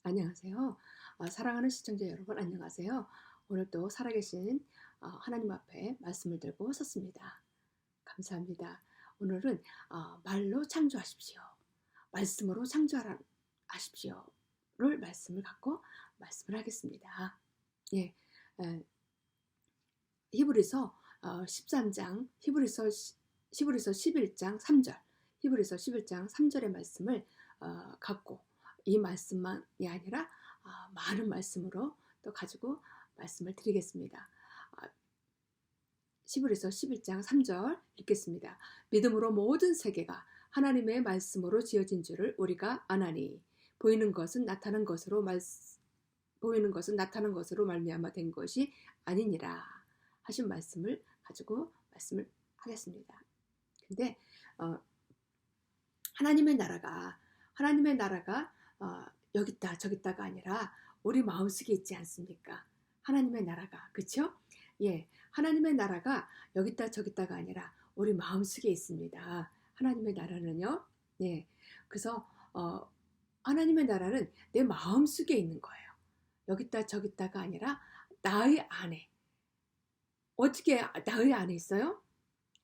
안녕하세요. 사랑하는 시청자 여러분, 안녕하세요. 오늘도 살아계신 하나님 앞에 말씀을 들고 섰습니다. 감사합니다. 오늘은 말로 창조하십시오. 말씀으로 창조하십시오를 말씀을 갖고 말씀을 하겠습니다. 예, 에, 히브리서 13장, 히브리서 11장 3절, 히브리서 11장 3절의 말씀을 갖고 이 말씀만이 아니라 많은 말씀으로 또 가지고 말씀을 드리겠습니다. 히브리서 11장 3절 읽겠습니다. 믿음으로 모든 세계가 하나님의 말씀으로 지어진 줄을 우리가 아나니 보이는 것은 나타난 것으로 말미암아 된 것이 아니니라 하신 말씀을 가지고 말씀을 하겠습니다. 근데 하나님의 나라가 여기 있다 저기 있다가 아니라 우리 마음속에 있지 않습니까? 하나님의 나라가, 그렇죠? 예, 하나님의 나라가 여기 있다 저기 있다가 아니라 우리 마음속에 있습니다. 하나님의 나라는요. 예, 그래서 하나님의 나라는 내 마음속에 있는 거예요. 여기 있다 저기 있다가 아니라 나의 안에. 어떻게 나의 안에 있어요?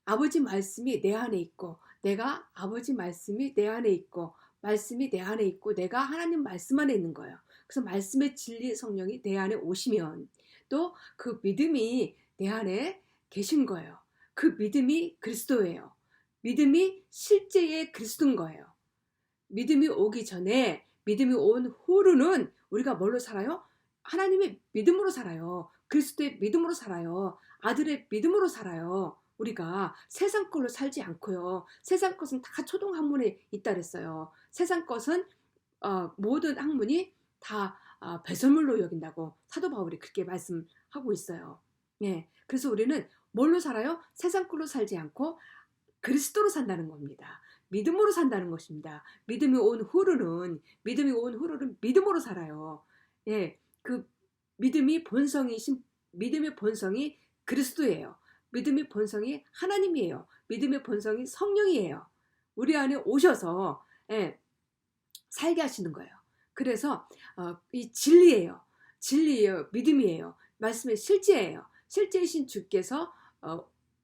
아버지 말씀이 내 안에 있고, 내가 아버지 말씀이 내 안에 있고, 말씀이 내 안에 있고, 내가 하나님 말씀 안에 있는 거예요. 그래서 말씀의 진리 성령이 내 안에 오시면 또 그 믿음이 내 안에 계신 거예요. 그 믿음이 그리스도예요. 믿음이 실제의 그리스도인 거예요. 믿음이 오기 전에, 믿음이 온 후로는 우리가 뭘로 살아요? 하나님의 믿음으로 살아요. 그리스도의 믿음으로 살아요. 아들의 믿음으로 살아요. 우리가 세상 걸로 살지 않고요. 세상 것은 다 초등 학문에 있다 그랬어요. 세상 것은 모든 학문이 다 배설물로 여긴다고 사도 바울이 그렇게 말씀하고 있어요. 예, 그래서 우리는 뭘로 살아요? 세상 걸로 살지 않고 그리스도로 산다는 겁니다. 믿음으로 산다는 것입니다. 믿음이 온 후로는 믿음으로 살아요. 예, 그 믿음의 본성이 그리스도예요. 믿음의 본성이 하나님이에요. 믿음의 본성이 성령이에요. 우리 안에 오셔서 살게 하시는 거예요. 그래서 이 진리예요. 믿음이에요. 말씀의 실제예요. 실제이신 주께서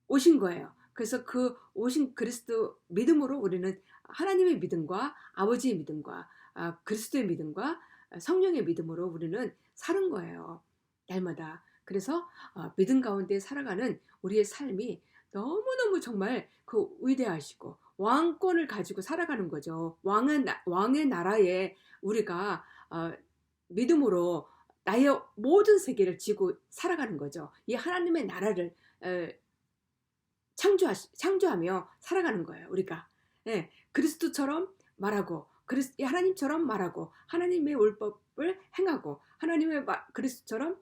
오신 거예요. 그래서 그 오신 그리스도 믿음으로 우리는 하나님의 믿음과 아버지의 믿음과 그리스도의 믿음과 성령의 믿음으로 우리는 사는 거예요. 날마다. 그래서 믿음 가운데 살아가는 우리의 삶이 너무너무 정말 그 위대하시고 왕권을 가지고 살아가는 거죠. 왕의 나라에 우리가 믿음으로 나의 모든 세계를 지고 살아가는 거죠. 이 하나님의 나라를 창조하며 살아가는 거예요. 우리가 그리스도처럼 말하고 하나님처럼 말하고 하나님의 율법을 행하고 그리스도처럼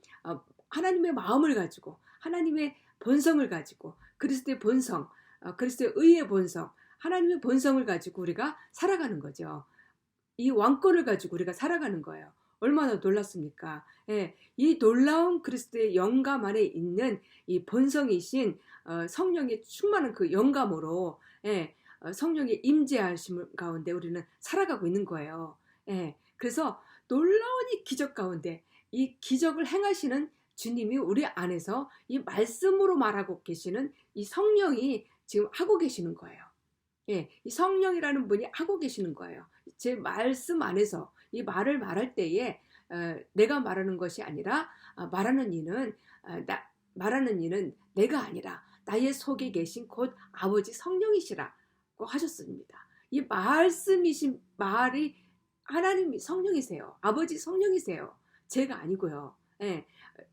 하나님의 마음을 가지고 하나님의 본성을 가지고 그리스도의 본성, 그리스도의 의의 본성, 하나님의 본성을 가지고 우리가 살아가는 거죠. 이 왕권을 가지고 우리가 살아가는 거예요. 얼마나 놀랍습니까? 이 놀라운 그리스도의 영감 안에 있는 이 본성이신 성령의 충만한 그 영감으로 성령의 임재하심 가운데 우리는 살아가고 있는 거예요. 그래서 놀라운 이 기적 가운데 이 기적을 행하시는 주님이 우리 안에서 이 말씀으로 말하고 계시는 이 성령이 지금 하고 계시는 거예요. 이 성령이라는 분이 하고 계시는 거예요. 제 말씀 안에서 이 말을 말할 때에 내가 말하는 것이 아니라 말하는 이는 내가 아니라 나의 속에 계신 곧 아버지 성령이시라고 하셨습니다. 이 말씀이신 말이 하나님이 성령이세요. 아버지 성령이세요. 제가 아니고요.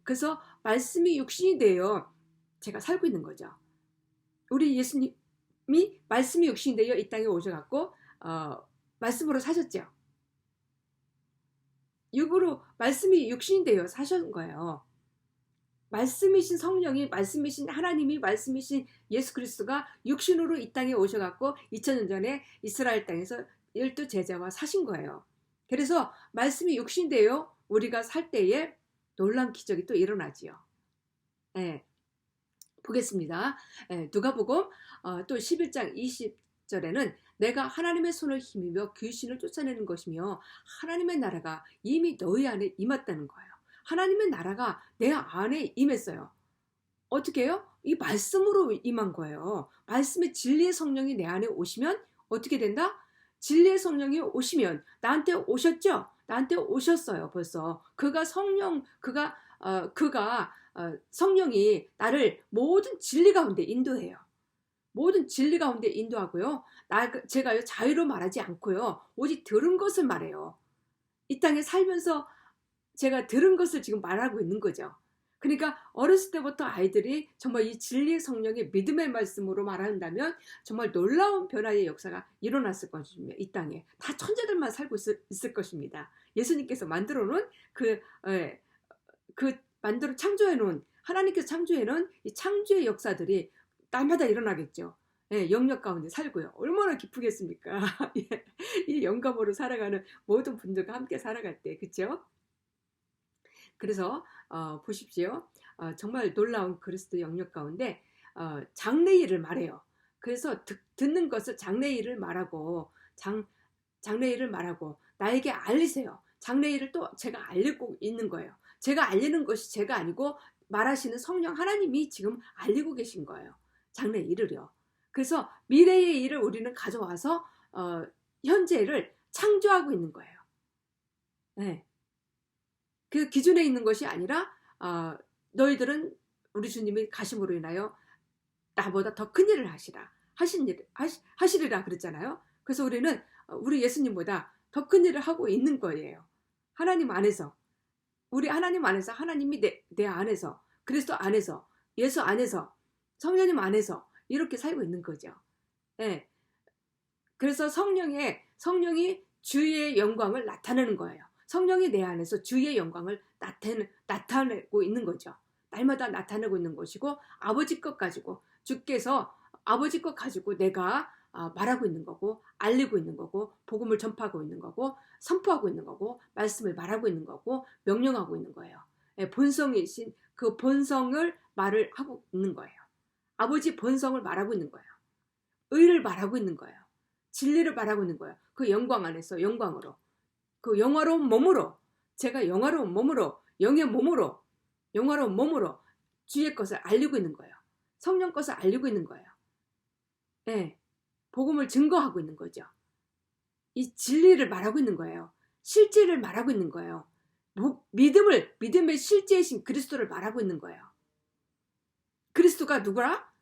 그래서 말씀이 육신이 되어 제가 살고 있는 거죠. 우리 예수님이 말씀이 육신이 되어 이 땅에 오셔갖고 말씀으로 사셨죠. 육으로 말씀이 육신이 되어 사신 거예요. 말씀이신 성령이, 말씀이신 하나님이, 말씀이신 예수 그리스도가 육신으로 이 땅에 오셔갖고 2000년 전에 이스라엘 땅에서 12 제자와 사신 거예요. 그래서 말씀이 육신이 되어 우리가 살 때에 놀라운 기적이 또 일어나지요. 보겠습니다. 누가복음 또 11장 20절에는 내가 하나님의 손을 힘입어 귀신을 쫓아내는 것이며 하나님의 나라가 이미 너희 안에 임했다는 거예요. 하나님의 나라가 내 안에 임했어요. 어떻게 해요? 이 말씀으로 임한 거예요. 말씀의 진리의 성령이 내 안에 오시면 어떻게 된다? 진리의 성령이 오시면 나한테 오셨죠? 나한테 오셨어요. 벌써 그가 성령이 나를 모든 진리 가운데 인도해요. 모든 진리 가운데 인도하고요. 제가 자유로 말하지 않고요. 오직 들은 것을 말해요. 이 땅에 살면서 제가 들은 것을 지금 말하고 있는 거죠. 그러니까 어렸을 때부터 아이들이 정말 이 진리의 성령의 믿음의 말씀으로 말한다면 정말 놀라운 변화의 역사가 일어났을 것입니다. 이 땅에 다 천재들만 살고 있을 것입니다. 예수님께서 만들어 놓은 창조해 놓은 하나님께서 창조해 놓은 이 창조의 역사들이 날마다 일어나겠죠. 예, 영역 가운데 살고요. 얼마나 기쁘겠습니까? 예, 이 영감으로 살아가는 모든 분들과 함께 살아갈 때, 그렇죠? 그래서 보십시오. 정말 놀라운 그리스도 영역 가운데 장래일을 말해요. 그래서 듣는 것을 장래일을 말하고 장래일을 말하고 나에게 알리세요. 장래일을 또 제가 알리고 있는 거예요. 제가 알리는 것이 제가 아니고 말하시는 성령 하나님이 지금 알리고 계신 거예요. 장래일을요. 그래서 미래의 일을 우리는 가져와서 현재를 창조하고 있는 거예요. 네. 그 기준에 있는 것이 아니라 너희들은 우리 주님이 가심으로 인하여 나보다 더 큰 일을 하시리라 그랬잖아요. 그래서 우리는 우리 예수님보다 더 큰 일을 하고 있는 거예요. 하나님 안에서, 우리 하나님 안에서, 하나님이 내 안에서, 그리스도 안에서, 예수 안에서, 성령님 안에서 이렇게 살고 있는 거죠. 네. 그래서 성령이 주의 영광을 나타내는 거예요. 성령이 내 안에서 주의 영광을 나타내고 있는 거죠. 날마다 나타내고 있는 것이고 아버지 것 가지고 주께서 아버지 것 가지고 내가 말하고 있는 거고 알리고 있는 거고 복음을 전파하고 있는 거고 선포하고 있는 거고 말씀을 말하고 있는 거고 명령하고 있는 거예요. 본성이신 그 본성을 말을 하고 있는 거예요. 아버지 본성을 말하고 있는 거예요. 의를 말하고 있는 거예요. 진리를 말하고 있는 거예요. 그 영광 안에서 영광으로. 그 영화로운 몸으로 제가 영화로운 몸으로 영의 몸으로 영화로운 몸으로 주의 것을 알리고 있는 거예요. 성령 것을 알리고 있는 거예요. 네, 복음을 증거하고 있는 거죠. 이 진리를 말하고 있는 거예요. 실제를 말하고 있는 거예요. 믿음의 실제이신 그리스도를 말하고 있는 거예요. 그리스도가 누구라?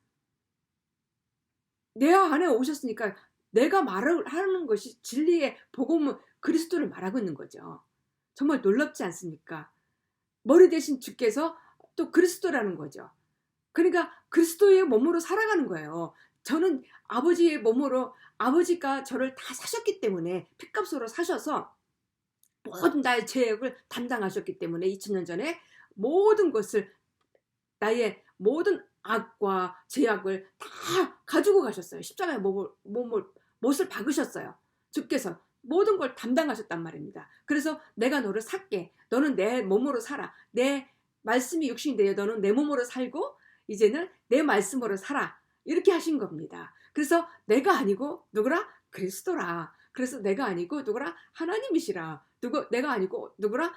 내 안에 오셨으니까 내가 말을 하는 것이 진리의 복음을 그리스도를 말하고 있는 거죠. 정말 놀랍지 않습니까? 머리 대신 주께서 또 그리스도라는 거죠. 그러니까 그리스도의 몸으로 살아가는 거예요. 저는 아버지의 몸으로 아버지가 저를 다 사셨기 때문에 핏값으로 사셔서 모든 나의 죄악을 담당하셨기 때문에 2000년 전에 모든 것을 나의 모든 악과 죄악을 다 가지고 가셨어요. 십자가에 못을 박으셨어요. 주께서 모든 걸 담당하셨단 말입니다. 그래서 내가 너를 살게. 너는 내 몸으로 살아. 내 말씀이 육신이 되어 너는 내 몸으로 살고 이제는 내 말씀으로 살아. 이렇게 하신 겁니다. 그래서 내가 아니고 누구라? 그리스도라. 그래서 내가 아니고 누구라? 하나님이시라. 내가 아니고 누구라?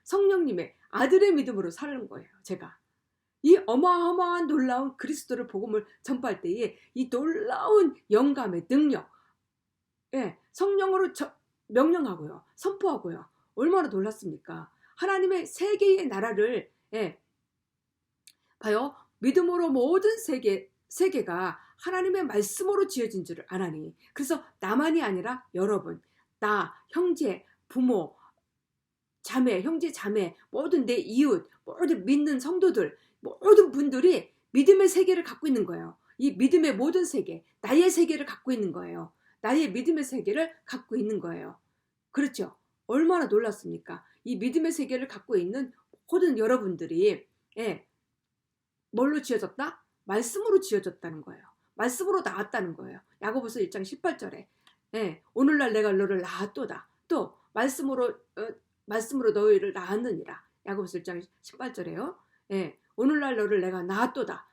성령님의 아들의 믿음으로 사는 거예요. 제가. 이 어마어마한 놀라운 그리스도를 복음을 전파할 때에 이 놀라운 영감의 능력, 성령으로 명령하고요. 선포하고요. 얼마나 놀랐습니까? 하나님의 세계의 나라를 봐요. 믿음으로 모든 세계가 하나님의 말씀으로 지어진 줄을 아나니. 그래서 나만이 아니라 여러분, 나, 형제, 부모, 자매, 형제, 자매, 모든 내 이웃, 모든 믿는 성도들, 모든 분들이 믿음의 세계를 갖고 있는 거예요. 이 믿음의 모든 세계, 나의 세계를 갖고 있는 거예요. 나의 믿음의 세계를 갖고 있는 거예요. 그렇죠? 얼마나 놀랐습니까? 이 믿음의 세계를 갖고 있는 모든 여러분들이 뭘로 지어졌다? 말씀으로 지어졌다는 거예요. 말씀으로 나왔다는 거예요. 야고보서 1장 18절에 오늘날 내가 너를 낳았도다. 또 말씀으로 너희를 낳았느니라. 야고보서 1장 18절에요. 오늘날 너를 내가 낳았도다.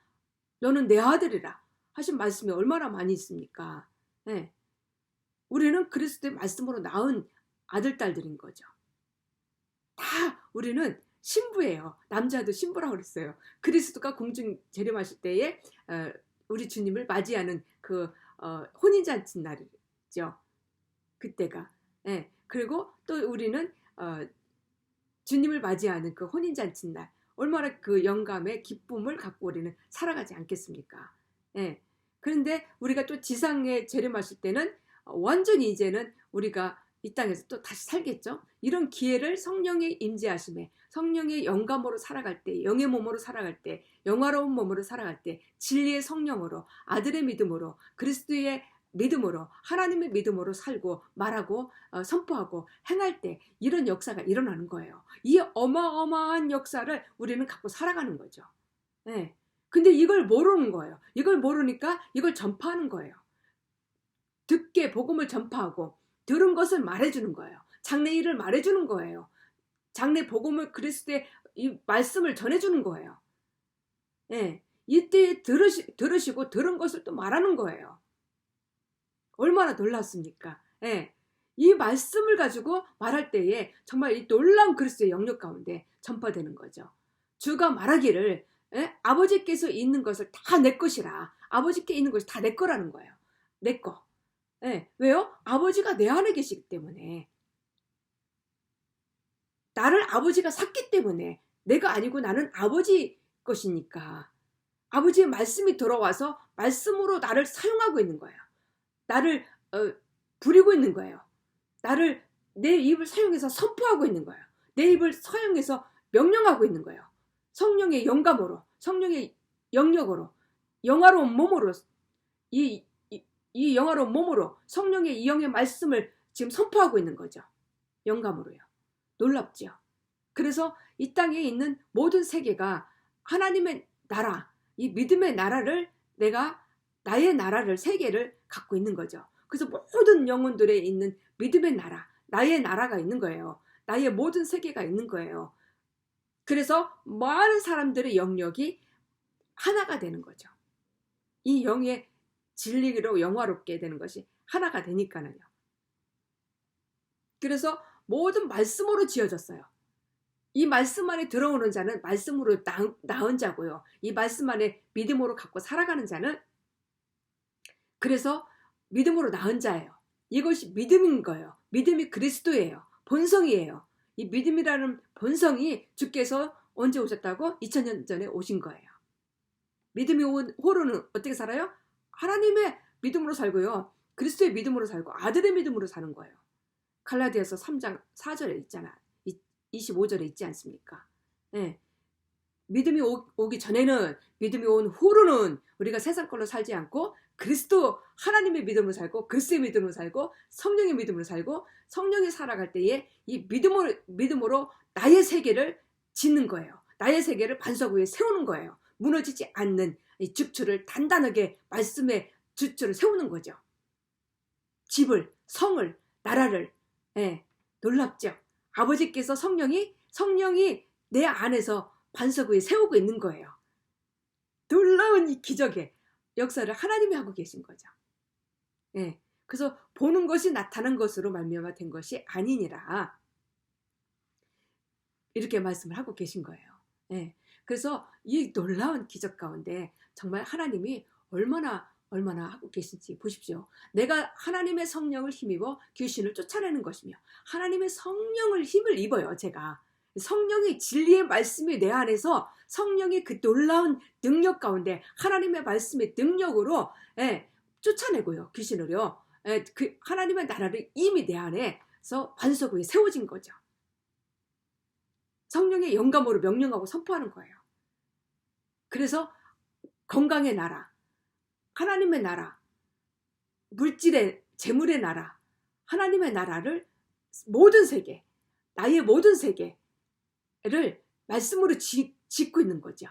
너는 내 아들이라 하신 말씀이 얼마나 많이 있습니까? 예. 우리는 그리스도의 말씀으로 낳은 아들, 딸들인 거죠. 다 우리는 신부예요. 남자도 신부라고 그랬어요. 그리스도가 공중 재림하실 때에 우리 주님을 맞이하는 그 혼인잔치 날이죠. 그때가. 예. 그리고 또 우리는 주님을 맞이하는 그 혼인잔치 날, 얼마나 그 영감의 기쁨을 갖고 우리는 살아가지 않겠습니까? 예. 그런데 우리가 또 지상에 재림하실 때는 완전히 이제는 우리가 이 땅에서 또 다시 살겠죠. 이런 기회를 성령의 임재하심에, 성령의 영감으로 살아갈 때, 영의 몸으로 살아갈 때, 영화로운 몸으로 살아갈 때, 진리의 성령으로, 아들의 믿음으로, 그리스도의 믿음으로, 하나님의 믿음으로 살고 말하고 선포하고 행할 때 이런 역사가 일어나는 거예요. 이 어마어마한 역사를 우리는 갖고 살아가는 거죠. 네. 근데 이걸 모르는 거예요. 이걸 모르니까 이걸 전파하는 거예요. 듣게 복음을 전파하고 들은 것을 말해주는 거예요. 장래일을 말해주는 거예요. 장래 복음을 그리스도의 이 말씀을 전해주는 거예요. 예. 이때 들으시고 들은 것을 또 말하는 거예요. 얼마나 놀랐습니까? 예. 이 말씀을 가지고 말할 때에 정말 이 놀라운 그리스도의 영역 가운데 전파되는 거죠. 주가 말하기를 아버지께서 있는 것을 다 내 것이라. 아버지께 있는 것이 다 내 거라는 거예요. 내 거. 예. 왜요? 아버지가 내 안에 계시기 때문에. 나를 아버지가 샀기 때문에. 내가 아니고 나는 아버지 것이니까. 아버지의 말씀이 들어와서 말씀으로 나를 사용하고 있는 거예요. 나를 부리고 있는 거예요. 나를 내 입을 사용해서 선포하고 있는 거예요. 내 입을 사용해서 명령하고 있는 거예요. 성령의 영감으로, 성령의 영역으로, 영화로운 몸으로, 이 영화로운 몸으로 성령의 이 영의 말씀을 지금 선포하고 있는 거죠. 영감으로요. 놀랍죠. 그래서 이 땅에 있는 모든 세계가 하나님의 나라, 이 믿음의 나라를 내가 나의 나라를 세계를 갖고 있는 거죠. 그래서 모든 영혼들에 있는 믿음의 나라, 나의 나라가 있는 거예요. 나의 모든 세계가 있는 거예요. 그래서 많은 사람들의 영역이 하나가 되는 거죠. 이 영의 진리로 영화롭게 되는 것이 하나가 되니까요. 그래서 모든 말씀으로 지어졌어요. 이 말씀 안에 들어오는 자는 말씀으로 낳은 자고요. 이 말씀 안에 믿음으로 갖고 살아가는 자는 그래서 믿음으로 낳은 자예요. 이것이 믿음인 거예요. 믿음이 그리스도예요. 본성이에요. 이 믿음이라는 본성이 주께서 언제 오셨다고? 2000년 전에 오신 거예요. 믿음이 온 호로는 어떻게 살아요? 하나님의 믿음으로 살고요. 그리스도의 믿음으로 살고 아들의 믿음으로 사는 거예요. 갈라디아서 3장 4절에 있잖아. 25절에 있지 않습니까? 네. 믿음이 오기 전에는, 믿음이 온 후로는 우리가 세상 걸로 살지 않고 그리스도 하나님의 믿음으로 살고 그리스도의 믿음으로 살고 성령의 믿음으로 살고 성령이 살아갈 때에 이 믿음으로 나의 세계를 짓는 거예요. 나의 세계를 반석 위에 세우는 거예요. 무너지지 않는 이 주추를 단단하게 말씀의 주추를 세우는 거죠. 집을, 성을, 나라를. 놀랍죠. 아버지께서 성령이 내 안에서 반석 위에 세우고 있는 거예요. 놀라운 이 기적의 역사를 하나님이 하고 계신 거죠. 그래서 보는 것이 나타난 것으로 말미암아 된 것이 아니니라. 이렇게 말씀을 하고 계신 거예요. 그래서 이 놀라운 기적 가운데 정말 하나님이 얼마나 하고 계신지 보십시오. 내가 하나님의 성령을 힘입어 귀신을 쫓아내는 것이며 하나님의 성령을 힘을 입어요. 제가 성령의 진리의 말씀이 내 안에서 성령의 그 놀라운 능력 가운데 하나님의 말씀의 능력으로 쫓아내고요. 귀신을요. 그 하나님의 나라를 이미 내 안에서 반석 위에 세워진 거죠. 성령의 영감으로 명령하고 선포하는 거예요. 그래서 건강의 나라, 하나님의 나라, 물질의 재물의 나라, 하나님의 나라를 모든 세계, 나의 모든 세계를 말씀으로 짓고 있는 거죠.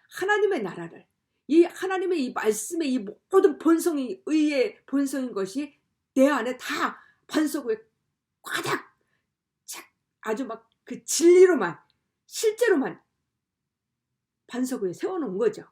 하나님의 나라를, 이 하나님의 이 말씀의 이 모든 본성이 의의 본성인 것이 내 안에 다 반석 위에 꽉 아주 막 그 진리로만 실제로만 반석 위에 세워놓은 거죠.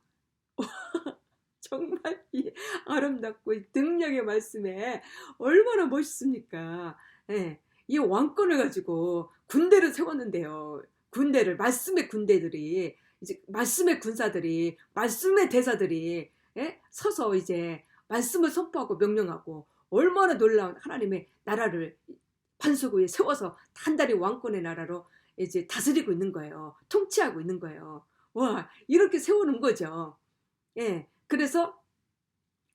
정말 이 아름답고 이 능력의 말씀에 얼마나 멋있습니까? 예, 이 왕권을 가지고 군대를 세웠는데요. 군대를, 말씀의 군대들이, 이제 말씀의 군사들이, 말씀의 대사들이, 예? 서서 이제 말씀을 선포하고 명령하고, 얼마나 놀라운 하나님의 나라를 반석 위에 세워서 단단히 왕권의 나라로 이제 다스리고 있는 거예요. 통치하고 있는 거예요. 와, 이렇게 세우는 거죠. 예, 그래서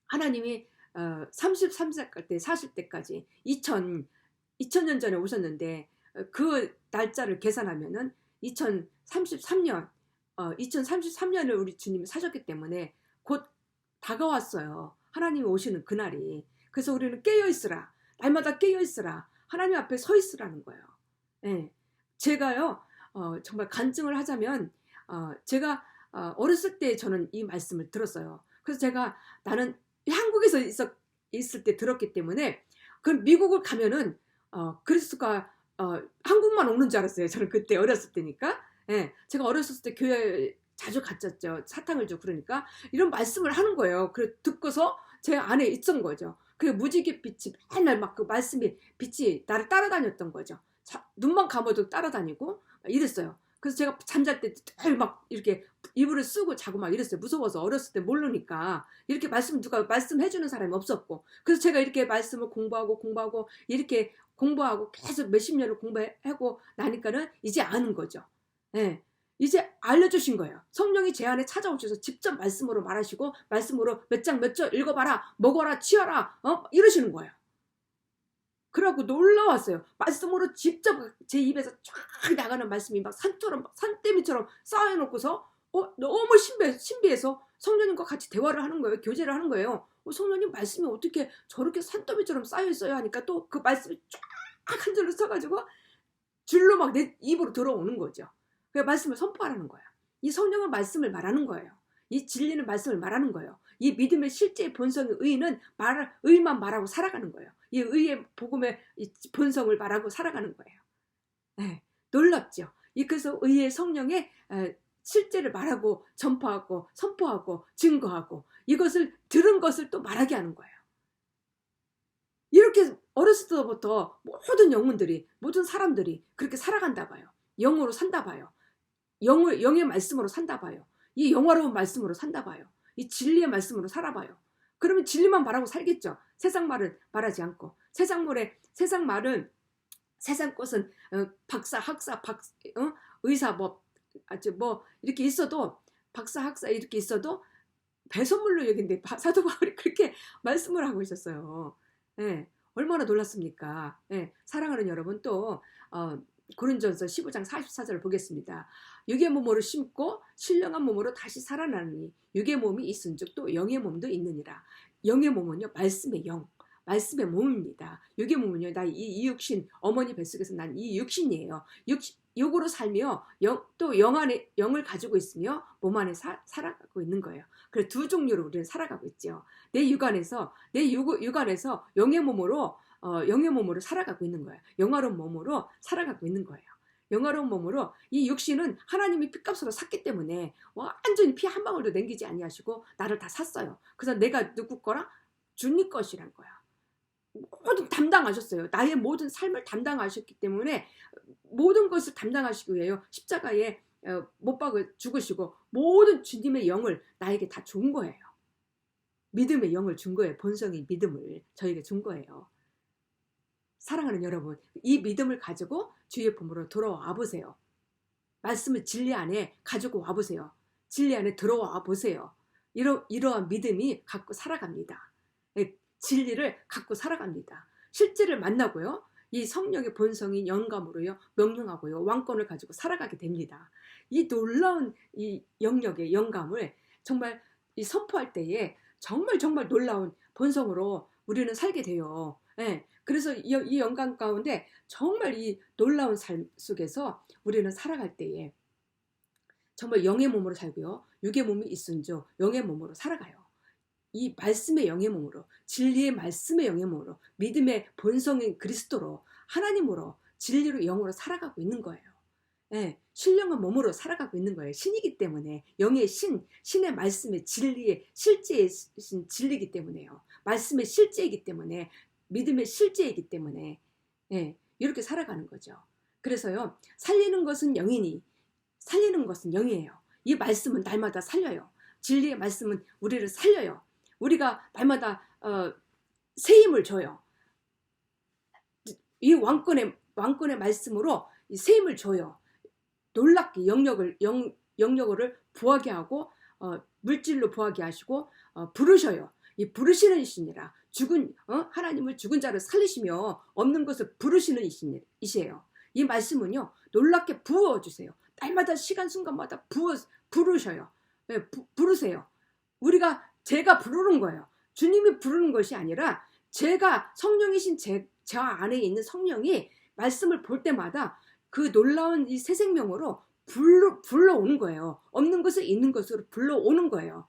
하나님이 33살 때, 40대까지 2000년 전에 오셨는데, 그 날짜를 계산하면은 2033년, 2033년을 우리 주님이 사셨기 때문에 곧 다가왔어요. 하나님이 오시는 그날이. 그래서 우리는 깨어있으라. 날마다 깨어있으라. 하나님 앞에 서 있으라는 거예요. 예. 제가요, 정말 간증을 하자면, 제가 어렸을 때 저는 이 말씀을 들었어요. 그래서 제가 나는 한국에서 있을 때 들었기 때문에, 그럼 미국을 가면은 그리스도가 한국만 오는 줄 알았어요. 저는 그때 어렸을 때니까. 예, 제가 어렸을 때 교회 자주 갔었죠. 사탕을 줘. 그러니까 이런 말씀을 하는 거예요. 그래 듣고서 제 안에 있던 거죠. 그래 무지개 빛이 맨날 막 그 말씀이 빛이 나를 따라다녔던 거죠. 눈만 감아도 따라다니고 이랬어요. 그래서 제가 잠잘 때 막 이렇게 이불을 쓰고 자고 막 이랬어요. 무서워서 어렸을 때 모르니까 이렇게 누가 말씀해주는 사람이 없었고, 그래서 제가 이렇게 말씀을 공부하고 이렇게 공부하고 계속 몇십 년을 공부하고 나니까는 이제 아는 거죠. 예. 이제 알려주신 거예요. 성령이 제 안에 찾아오셔서 직접 말씀으로 말하시고, 말씀으로 몇 장 몇 절 읽어봐라, 먹어라, 취하라, 이러시는 거예요. 그래갖고 놀라웠어요. 말씀으로 직접 제 입에서 쫙 나가는 말씀이 막 산더미처럼 쌓여놓고서 너무 신비해서 성령님과 같이 대화를 하는 거예요. 교제를 하는 거예요. 성령님 말씀이 어떻게 저렇게 산더미처럼 쌓여있어요 하니까 또 그 말씀이 쫙 한 줄로 써가지고 줄로 막 내 입으로 들어오는 거죠. 그 말씀을 선포하라는 거예요. 이 성령은 말씀을 말하는 거예요. 이 진리는 말씀을 말하는 거예요. 이 믿음의 실제의 본성의 의는 의만 말하고 살아가는 거예요. 이 의의 복음의 본성을 말하고 살아가는 거예요. 네, 놀랍죠. 그래서 의의 성령의 실제를 말하고 전파하고 선포하고 증거하고 이것을 들은 것을 또 말하게 하는 거예요. 이렇게 어렸을 때부터 모든 영혼들이, 모든 사람들이 그렇게 살아간다 봐요. 영으로 산다 봐요. 영의 말씀으로 산다 봐요. 이 영화로운 말씀으로 산다 봐요. 이 진리의 말씀으로 살아봐요. 그러면 진리만 말하고 살겠죠. 세상 말은 말하지 않고. 세상 말은, 세상 것은 박사, 학사, 의사, 이렇게 있어도, 박사, 학사 이렇게 있어도 배선물로 여긴데 사도 바울이 그렇게 말씀을 하고 있었어요. 예, 얼마나 놀랐습니까? 예, 사랑하는 여러분, 또 고린전서 15장 44절을 보겠습니다. 육의 몸으로 심고 신령한 몸으로 다시 살아나느니 육의 몸이 있은즉 또 영의 몸도 있느니라. 영의 몸은요, 말씀의 영, 말씀의 몸입니다. 육의 몸은요, 나 이 육신, 어머니 뱃속에서 난 이 육신이에요. 육으로 살며 또 영을 가지고 있으며 몸 안에 살아가고 있는 거예요. 그래서 두 종류로 우리는 살아가고 있죠. 내 육 안에서 영의 몸으로 살아가고 있는 거예요. 영화로운 몸으로 살아가고 있는 거예요. 영화로운 몸으로 이 육신은 하나님이 피값으로 샀기 때문에 완전히 피 한 방울도 남기지 아니하시고 나를 다 샀어요. 그래서 내가 누구 거라? 주님 것이란 거야. 모든 담당하셨어요. 나의 모든 삶을 담당하셨기 때문에 모든 것을 담당하시기 위해요. 십자가에 못 박아 죽으시고 모든 주님의 영을 나에게 다 준 거예요. 믿음의 영을 준 거예요. 본성의 믿음을 저에게 준 거예요. 사랑하는 여러분, 이 믿음을 가지고 주의 품으로 돌아와 보세요. 말씀을 진리 안에 가지고 와 보세요. 진리 안에 들어와 보세요. 이러한 믿음이 갖고 살아갑니다. 진리를 갖고 살아갑니다. 실제를 만나고요. 이 성령의 본성인 영감으로요, 명령하고요, 왕권을 가지고 살아가게 됩니다. 이 놀라운 이 영역의 영감을 정말 이 선포할 때에 정말 놀라운 본성으로 우리는 살게 돼요. 예, 그래서 이 영감 가운데 정말 이 놀라운 삶 속에서 우리는 살아갈 때에 정말 영의 몸으로 살고요, 육의 몸이 있은즉 영의 몸으로 살아가요. 이 말씀의 영의 몸으로, 진리의 말씀의 영의 몸으로, 믿음의 본성인 그리스도로, 하나님으로, 진리로, 영으로 살아가고 있는 거예요. 예, 신령한 몸으로 살아가고 있는 거예요. 신이기 때문에. 영의 신, 신의 말씀의 진리의 실제의 진리이기 때문에요. 말씀의 실제이기 때문에, 믿음의 실제이기 때문에, 예, 이렇게 살아가는 거죠. 그래서요, 살리는 것은 영이니 살리는 것은 영이에요. 이 말씀은 날마다 살려요. 진리의 말씀은 우리를 살려요. 우리가 날마다 새 힘을 줘요. 이 왕권의 말씀으로 새 힘을 줘요. 놀랍게 영역을 부하게 하고 물질로 부하게 하시고 부르셔요. 이 부르시는 이시니라. 하나님을 죽은 자를 살리시며 없는 것을 부르시는 이시에요. 이 말씀은요, 놀랍게 부어주세요. 날마다 시간 순간마다 부르셔요. 네, 부르세요. 제가 부르는 거예요. 주님이 부르는 것이 아니라 제가 성령이신 제 안에 있는 성령이 말씀을 볼 때마다 그 놀라운 이 새 생명으로 불러오는 거예요. 없는 것을 있는 것으로 불러오는 거예요.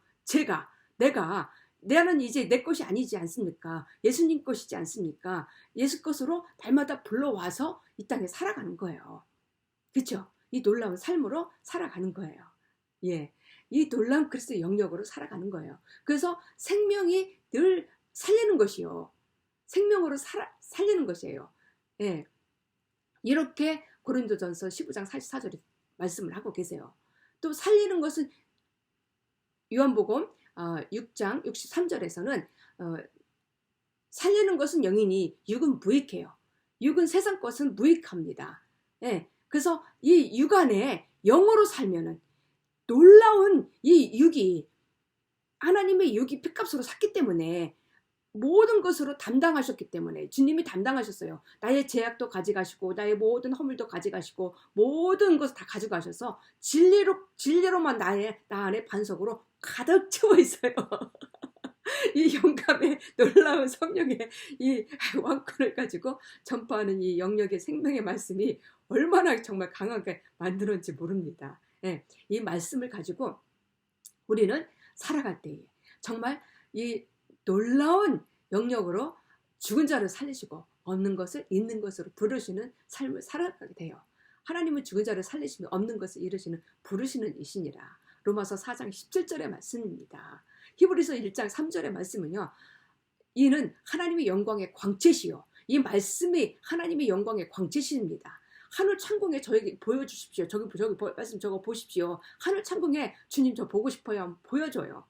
나는 이제 내 것이 아니지 않습니까? 예수님 것이지 않습니까? 예수 것으로 날마다 불러와서 이 땅에 살아가는 거예요. 그렇죠? 이 놀라운 삶으로 살아가는 거예요. 예, 이 놀라운 그리스도의 영역으로 살아가는 거예요. 그래서 생명이 늘 살리는 것이요. 생명으로 살리는 것이에요. 예, 이렇게 고린도전서 15장 44절에 말씀을 하고 계세요. 또 살리는 것은 요한복음 6장 63절에서는 살리는 것은 영이니 육은 무익해요. 육은 세상 것은 무익합니다. 예, 그래서 이 육 안에 영으로 살면은 놀라운 이 육이 하나님의 육이 피값으로 샀기 때문에 모든 것으로 담당하셨기 때문에 주님이 담당하셨어요. 나의 죄악도 가져가시고 나의 모든 허물도 가져가시고 모든 것을 다 가져가셔서 진리로만 나 안에 반석으로 가득 채워 있어요. 이 영감의 놀라운 성령의 이 왕권을 가지고 전파하는 이 영역의 생명의 말씀이 얼마나 정말 강하게 만들었는지 모릅니다. 예, 이 말씀을 가지고 우리는 살아갈 때에 정말 이 놀라운 영역으로 죽은 자를 살리시고 없는 것을 있는 것으로 부르시는 삶을 살아가게 돼요. 하나님은 죽은 자를 살리시며 없는 것을 이루시는 부르시는 이시니라. 로마서 4장 17절의 말씀입니다. 히브리서 1장 3절의 말씀은요. 이는 하나님의 영광의 광채시요. 이 말씀이 하나님의 영광의 광채시입니다. 하늘 창공에 저에게 보여주십시오. 저기 말씀 저거 보십시오. 하늘 창공에 주님 저 보고 싶어요 하면 보여줘요.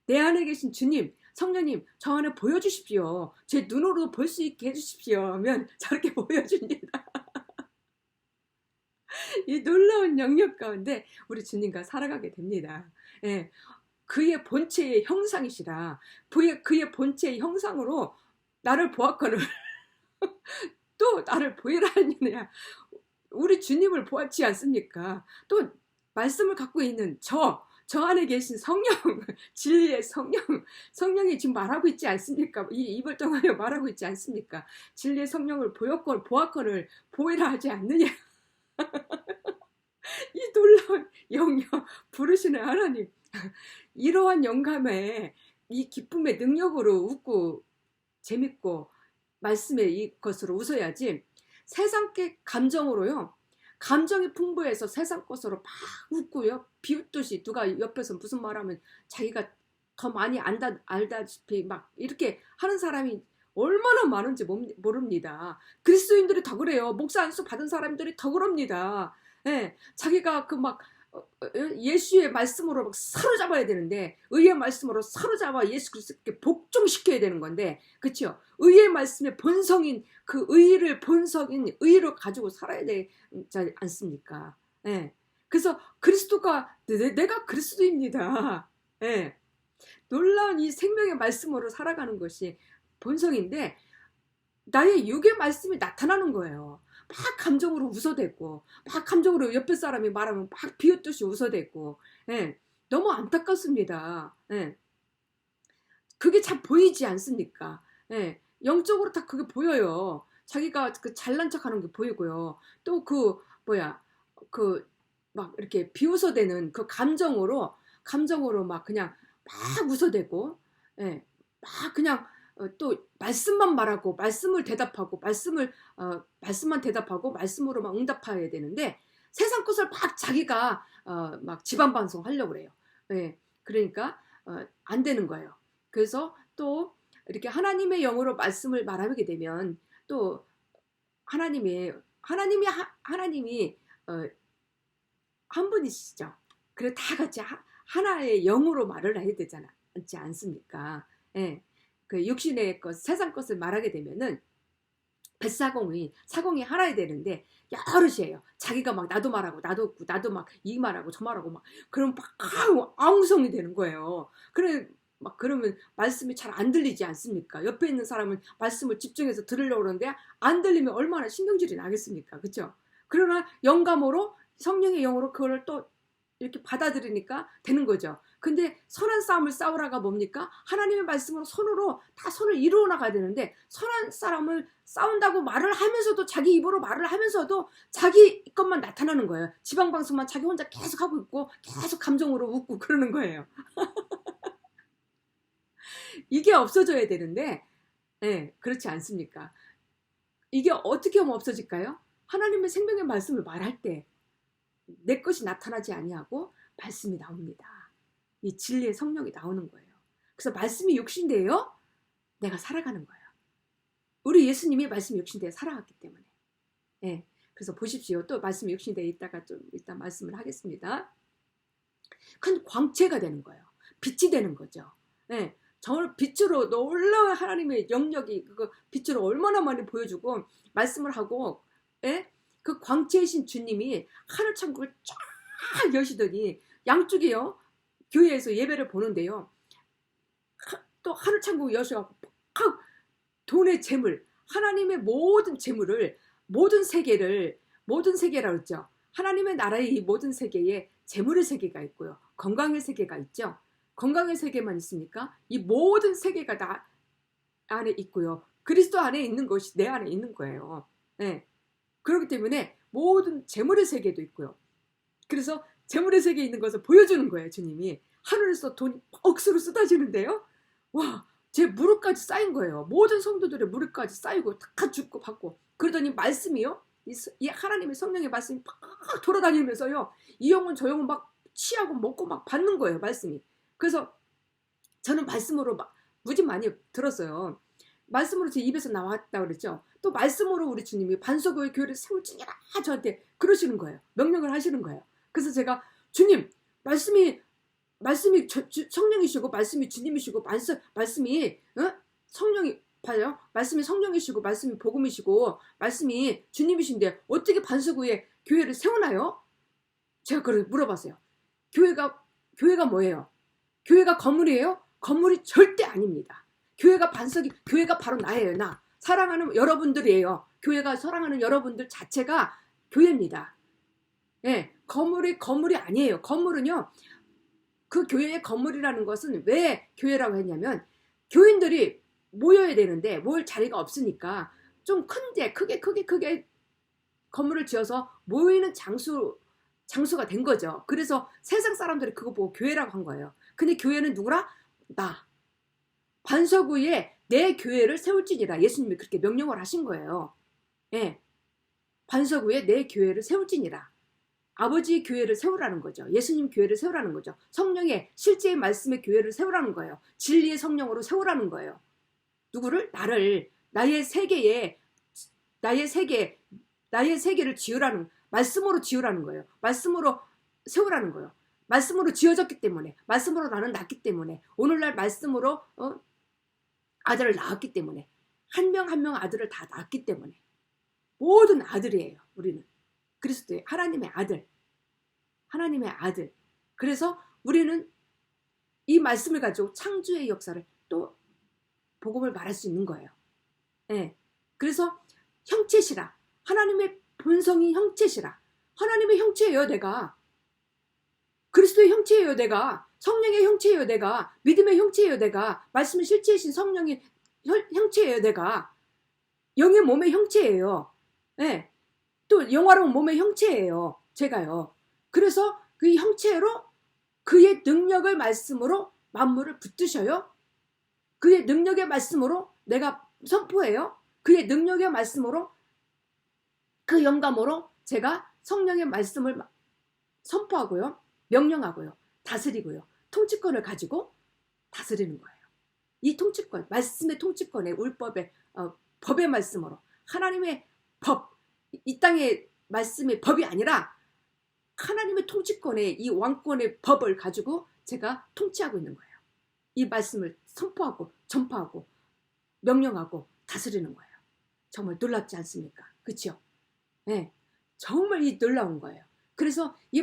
내 안에 계신 주님, 성령님 저 안에 보여주십시오. 제 눈으로 볼 수 있게 해주십시오 하면 저렇게 보여줍니다. 이 놀라운 영역 가운데 우리 주님과 살아가게 됩니다. 예, 그의 본체의 형상이시라. 그의 본체의 형상으로 나를 보았거늘 또 나를 보이라 하느냐. 우리 주님을 보았지 않습니까? 또 말씀을 갖고 있는 저 안에 계신 성령, 진리의 성령이 지금 말하고 있지 않습니까? 이 입을 통하여 말하고 있지 않습니까? 진리의 성령을 보았거늘 보이라 하지 않느냐. 이 놀라운 영역 부르시는 하나님. 이러한 영감에 이 기쁨의 능력으로 웃고 재밌고 말씀의 이것으로 웃어야지 세상의 감정으로요. 감정이 풍부해서 세상 것으로 막 웃고요. 비웃듯이 누가 옆에서 무슨 말하면 자기가 더 많이 알다시피 막 이렇게 하는 사람이 얼마나 많은지 모릅니다. 그리스도인들이 더 그래요. 목사 안수 받은 사람들이 더 그럽니다. 예, 자기가 예수의 말씀으로 막 사로잡아야 되는데 의의 말씀으로 사로잡아 예수 그리스도께 복종시켜야 되는 건데 그렇죠? 의의 말씀의 본성인 그 본성인 의로 가지고 살아야 되지 않습니까? 예. 그래서 그리스도가 내가 그리스도입니다. 예. 놀라운 이 생명의 말씀으로 살아가는 것이 본성인데 나의 육의 말씀이 나타나는 거예요. 막 감정으로 웃어대고 막 감정으로 옆에 사람이 말하면 막 비웃듯이 웃어대고 예, 너무 안타깝습니다. 예, 그게 잘 보이지 않습니까? 예, 영적으로 다 그게 보여요. 자기가 그 잘난 척하는 게 보이고요. 또 막 이렇게 비웃어대는 그 감정으로 막 그냥 막 웃어대고 예, 막 그냥 또 말씀만 말하고 말씀을 대답하고 말씀만 대답하고 말씀으로 막 응답해야 되는데 세상 것을 막 자기가 막 지방 방송 하려고 그래요. 예, 그러니까 안 되는 거예요. 그래서 또 이렇게 하나님의 영으로 말씀을 말하게 되면 또 하나님이 한 분이시죠. 그래 다 같이 하나의 영으로 말을 해야 되잖아, 않지 않습니까? 예, 그 육신의 것, 세상 것을 말하게 되면은 사공이 하나야 되는데 여럿이에요. 자기가 막 나도 말하고 나도 없고 나도 막 이 말하고 저 말하고 막 그럼 막 아웅성이 되는 거예요. 그래 막 그러면 말씀이 잘 안 들리지 않습니까? 옆에 있는 사람은 말씀을 집중해서 들으려고 그러는데 안 들리면 얼마나 신경질이 나겠습니까? 그렇죠? 그러나 영감으로 성령의 영으로 그걸 또 이렇게 받아들이니까 되는 거죠. 근데 선한 싸움을 싸우라가 뭡니까? 하나님의 말씀으로 손으로 다 손을 이루어 나가야 되는데 선한 싸움을 싸운다고 말을 하면서도 자기 입으로 말을 하면서도 자기 것만 나타나는 거예요. 지방방송만 자기 혼자 계속 하고 있고 계속 감정으로 웃고 그러는 거예요. 이게 없어져야 되는데 그렇지 않습니까? 이게 어떻게 하면 없어질까요? 하나님의 생명의 말씀을 말할 때 내 것이 나타나지 아니하고 말씀이 나옵니다. 이 진리의 성령이 나오는 거예요. 그래서 말씀이 육신되어 내가 살아가는 거예요. 우리 예수님이 말씀이 육신되어 살아갔기 때문에. 그래서 보십시오. 또 말씀이 육신되어 있다가 좀 일단 말씀을 하겠습니다. 큰 광채가 되는 거예요. 빛이 되는 거죠. 정말 빛으로 놀라운 하나님의 영역이 그거 빛으로 얼마나 많이 보여주고 말씀을 하고 그 광채이신 주님이 하늘 천국을 쫙 여시더니 양쪽이요 교회에서 예배를 보는데요. 또 하늘 천국 여셔갖고 돈의 재물 하나님의 모든 재물을 모든 세계라고 했죠. 하나님의 나라의 이 모든 세계에 재물의 세계가 있고요. 건강의 세계가 있죠. 건강의 세계만 있습니까? 이 모든 세계가 다 안에 있고요. 그리스도 안에 있는 것이 내 안에 있는 거예요. 그렇기 때문에 모든 재물의 세계도 있고요. 그래서 재물의 세계에 있는 것을 보여주는 거예요. 주님이. 하늘에서 돈이 억수로 쏟아지는데요. 와, 제 무릎까지 쌓인 거예요. 모든 성도들의 무릎까지 쌓이고 다 죽고 받고. 그러더니 말씀이요. 이 하나님의 성령의 말씀이 팍 돌아다니면서요. 이 영혼 저 영혼 막 취하고 먹고 막 받는 거예요. 말씀이. 그래서 저는 말씀으로 무지 많이 들었어요. 말씀으로 제 입에서 나왔다 그랬죠. 또 말씀으로 우리 주님이 반석의 교회를 세울지니라 저한테 그러시는 거예요. 명령을 하시는 거예요. 그래서 제가 주님 말씀이 성령이시고 말씀이 주님이시고 말씀이 성령이 봐요. 말씀이 성령이시고 말씀이 복음이시고 말씀이 주님이신데 어떻게 반석 위에 교회를 세우나요? 제가 그걸 물어봤어요. 교회가 뭐예요? 교회가 건물이에요? 건물이 절대 아닙니다. 교회가 바로 나예요. 나. 사랑하는 여러분들이에요. 교회가 사랑하는 여러분들 자체가 교회입니다. 건물이 아니에요. 건물은요, 그 교회의 건물이라는 것은 왜 교회라고 했냐면, 교인들이 모여야 되는데, 모일 자리가 없으니까, 좀 큰데, 크게 건물을 지어서 모이는 장수가 된 거죠. 그래서 세상 사람들이 그거 보고 교회라고 한 거예요. 근데 교회는 누구라? 나. 반석 위에 내 교회를 세울지니라. 예수님이 그렇게 명령을 하신 거예요. 반석 위에 내 교회를 세울지니라. 아버지의 교회를 세우라는 거죠. 예수님 교회를 세우라는 거죠. 성령의 실제의 말씀의 교회를 세우라는 거예요. 진리의 성령으로 세우라는 거예요. 누구를? 나를. 나의 세계를 지으라는, 말씀으로 지으라는 거예요. 말씀으로 세우라는 거예요. 말씀으로 지어졌기 때문에, 말씀으로 나는 낳기 때문에, 오늘날 말씀으로 아들을 낳았기 때문에, 한 명 한 명 아들을 다 낳았기 때문에, 모든 아들이에요. 우리는 그리스도의 하나님의 아들. 그래서 우리는 이 말씀을 가지고 창조의 역사를 또 복음을 말할 수 있는 거예요. 그래서 형체시라. 하나님의 본성이 형체시라. 하나님의 형체예요, 내가. 그리스도의 형체예요, 내가. 성령의 형체예요, 내가. 믿음의 형체예요, 내가. 말씀을 실체이신 성령의 형체예요, 내가. 영의 몸의 형체예요. 또 영화로운 몸의 형체예요, 제가요. 그래서 그 형체로 그의 능력을 말씀으로 만물을 붙드셔요. 그의 능력의 말씀으로 내가 선포해요. 그의 능력의 말씀으로 그 영감으로 제가 성령의 말씀을 선포하고요, 명령하고요, 다스리고요, 통치권을 가지고 다스리는 거예요. 이 통치권, 말씀의 통치권에 율법의 법의 말씀으로 하나님의 법, 이 땅의 말씀의 법이 아니라 하나님의 통치권의 이 왕권의 법을 가지고 제가 통치하고 있는 거예요. 이 말씀을 선포하고 전파하고 명령하고 다스리는 거예요. 정말 놀랍지 않습니까? 그렇죠? 네, 정말 이 놀라운 거예요. 그래서 이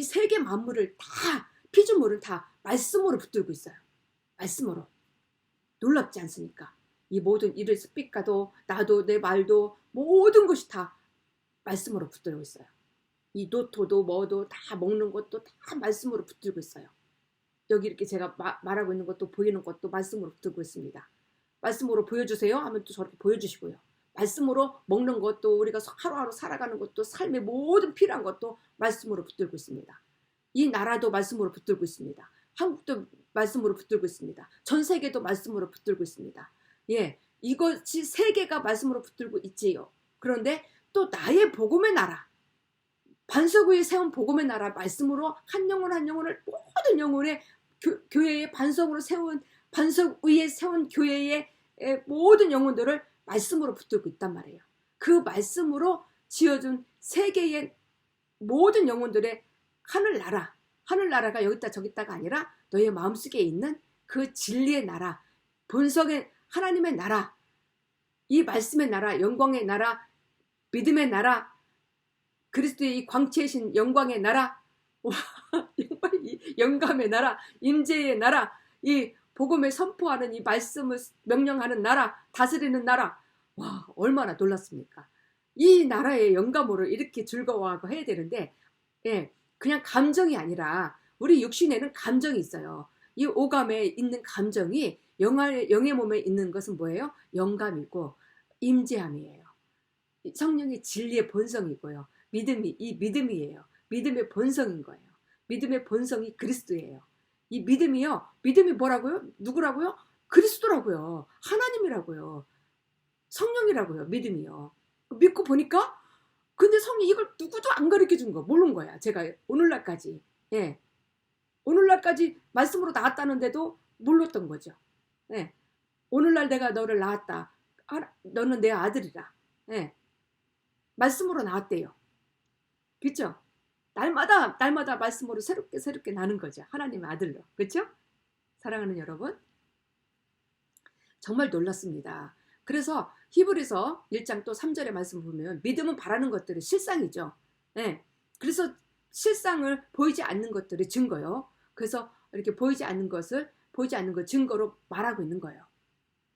세계 만물을 다 피조물을 다 말씀으로 붙들고 있어요. 말씀으로. 놀랍지 않습니까? 이 모든 이를 스피카도 나도 내 말도 모든 것이 다 말씀으로 붙들고 있어요. 이 노토도 뭐도 다 먹는 것도 다 말씀으로 붙들고 있어요. 여기 이렇게 제가 말하고 있는 것도 보이는 것도 말씀으로 붙들고 있습니다. 말씀으로 보여주세요 하면 또 저렇게 보여주시고요. 말씀으로 먹는 것도 우리가 하루하루 살아가는 것도 삶의 모든 필요한 것도 말씀으로 붙들고 있습니다. 이 나라도 말씀으로 붙들고 있습니다. 한국도 말씀으로 붙들고 있습니다. 전 세계도 말씀으로 붙들고 있습니다. 예, 이것이 세계가 말씀으로 붙들고 있지요. 그런데 또 나의 복음의 나라, 반석 위에 세운 복음의 나라 말씀으로 한 영혼 한 영혼을 모든 영혼의 교회의 반석 위에 세운 교회의 모든 영혼들을 말씀으로 붙들고 있단 말이에요. 그 말씀으로 지어준 세계의 모든 영혼들의 하늘나라가 여기다 저기다가 아니라 너의 마음속에 있는 그 진리의 나라, 본성의 하나님의 나라, 이 말씀의 나라, 영광의 나라, 믿음의 나라, 그리스도의 이 광채이신 영광의 나라, 영감의 나라, 임재의 나라, 이 복음을 선포하는 이 말씀을 명령하는 나라, 다스리는 나라. 와, 얼마나 놀랐습니까? 이 나라의 영감으로 이렇게 즐거워하고 해야 되는데, 예, 그냥 감정이 아니라 우리 육신에는 감정이 있어요. 이 오감에 있는 감정이 영의 몸에 있는 것은 뭐예요? 영감이고 임재함이에요. 성령의 진리의 본성이고요. 믿음이에요. 믿음의 본성인 거예요. 믿음의 본성이 그리스도예요. 이 믿음이요. 믿음이 뭐라고요? 누구라고요? 그리스도라고요. 하나님이라고요. 성령이라고요. 믿음이요. 믿고 보니까 근데 성령 이걸 누구도 안 가르쳐 준 거 모르는 거야. 제가 오늘날까지. 예. 오늘날까지 말씀으로 나왔다는데도 몰랐던 거죠. 예. 오늘날 내가 너를 낳았다. 너는 내 아들이라. 예. 말씀으로 나왔대요. 그렇죠? 날마다 말씀으로 새롭게 나는 거죠. 하나님의 아들로. 그렇죠? 사랑하는 여러분. 정말 놀랐습니다. 그래서 히브리서 1장 또 3절의 말씀 보면 믿음은 바라는 것들이 실상이죠. 네. 그래서 실상을 보이지 않는 것들이 증거요. 그래서 이렇게 보이지 않는 것 증거로 말하고 있는 거예요.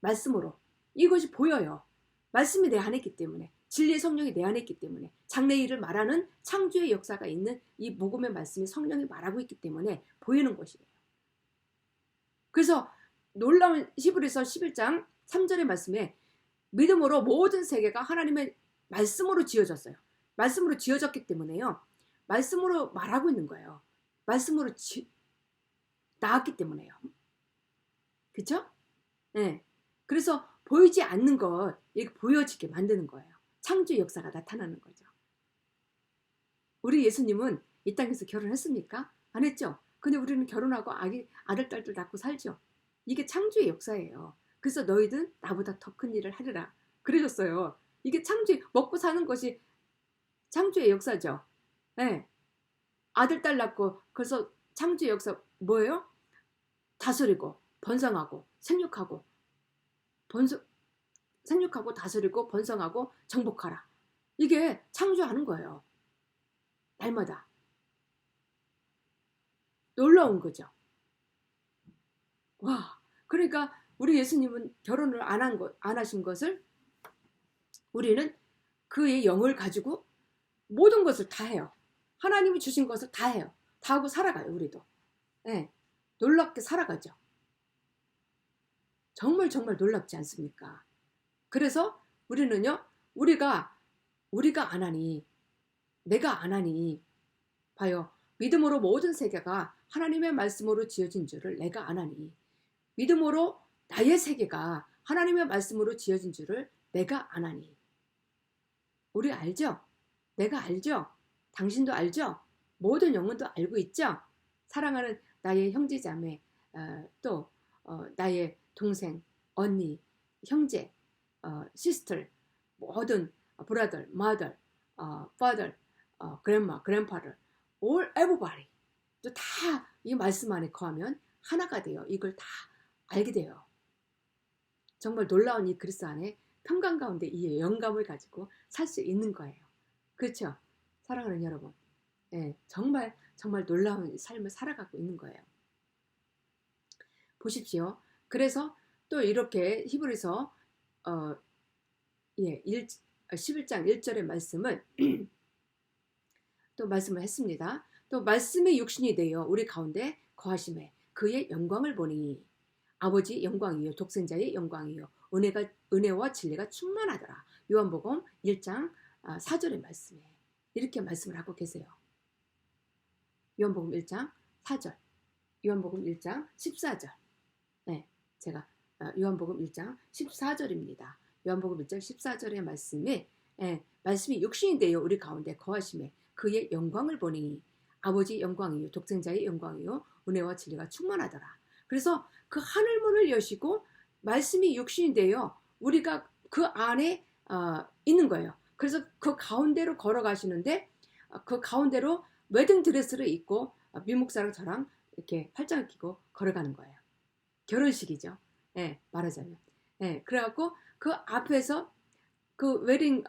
말씀으로. 이것이 보여요. 말씀이 내 안에 있기 때문에. 진리의 성령이 내 안에 있기 때문에. 장래일을 말하는 창조의 역사가 있는 이 복음의 말씀이 성령이 말하고 있기 때문에 보이는 것이에요. 그래서 놀라운 히브리서 11장 3절의 말씀에 믿음으로 모든 세계가 하나님의 말씀으로 지어졌어요. 말씀으로 지어졌기 때문에요. 말씀으로 말하고 있는 거예요. 말씀으로 나왔기 때문에요. 그렇죠? 네. 그래서 보이지 않는 것 이렇게 보여지게 만드는 거예요. 창조의 역사가 나타나는 거죠. 우리 예수님은 이 땅에서 결혼했습니까? 안 했죠? 근데 우리는 결혼하고 아들, 딸들 낳고 살죠. 이게 창조의 역사예요. 그래서 너희들 나보다 더 큰 일을 하리라. 그러셨어요. 이게 먹고 사는 것이 창조의 역사죠. 네. 아들, 딸 낳고 그래서 창조의 역사 뭐예요? 다스리고 번성하고 생육하고 다스리고 번성하고 정복하라. 이게 창조하는 거예요. 날마다. 놀라운 거죠. 와, 그러니까 우리 예수님은 결혼을 안 하신 것을 우리는 그의 영을 가지고 모든 것을 다 해요. 하나님이 주신 것을 다 해요. 다 하고 살아가요, 우리도. 네, 놀랍게 살아가죠. 정말 놀랍지 않습니까? 그래서 우리는요, 우리가 안 하니, 내가 안 하니, 봐요. 믿음으로 모든 세계가 하나님의 말씀으로 지어진 줄을 내가 안 하니, 믿음으로 나의 세계가 하나님의 말씀으로 지어진 줄을 내가 안 하니. 우리 알죠? 내가 알죠? 당신도 알죠? 모든 영혼도 알고 있죠? 사랑하는 나의 형제자매, 또 나의 동생, 언니, 형제, 시스터, 모든 브라더, 마더, 파더, 그랜마, 그랜파를 all everybody 또 다 이 말씀 안에 거하면 하나가 돼요. 이걸 다 알게 돼요. 정말 놀라운 이 그리스도 안에 평강 가운데 이 영감을 가지고 살 수 있는 거예요. 그렇죠? 사랑하는 여러분. 예, 정말 정말 놀라운 삶을 살아가고 있는 거예요. 보십시오. 그래서 또 이렇게 히브리서 11장 1절의 말씀을 또 말씀을 했습니다. 또 말씀의 육신이 되어 우리 가운데 거하심에 그의 영광을 보니 아버지 영광이요 독생자의 영광이요 은혜와 진리가 충만하더라. 요한복음 1장 4절의 말씀에 이렇게 말씀을 하고 계세요. 요한복음 1장 4절, 요한복음 1장 14절. 네, 제가 요한복음 1장 14절입니다. 요한복음 1장 14절의 말씀에 말씀이 육신이 되어 우리 가운데 거하심에 그의 영광을 보니 아버지 영광이요 독생자의 영광이요 은혜와 진리가 충만하더라. 그래서 그 하늘문을 여시고 말씀이 육신이 되어 우리가 그 안에 있는 거예요. 그래서 그 가운데로 걸어가시는데 그 가운데로 웨딩 드레스를 입고 미목사랑 저랑 이렇게 팔짱을 끼고 걸어가는 거예요. 결혼식이죠. 예, 말하자면. 예, 그래갖고 그 앞에서 그 웨딩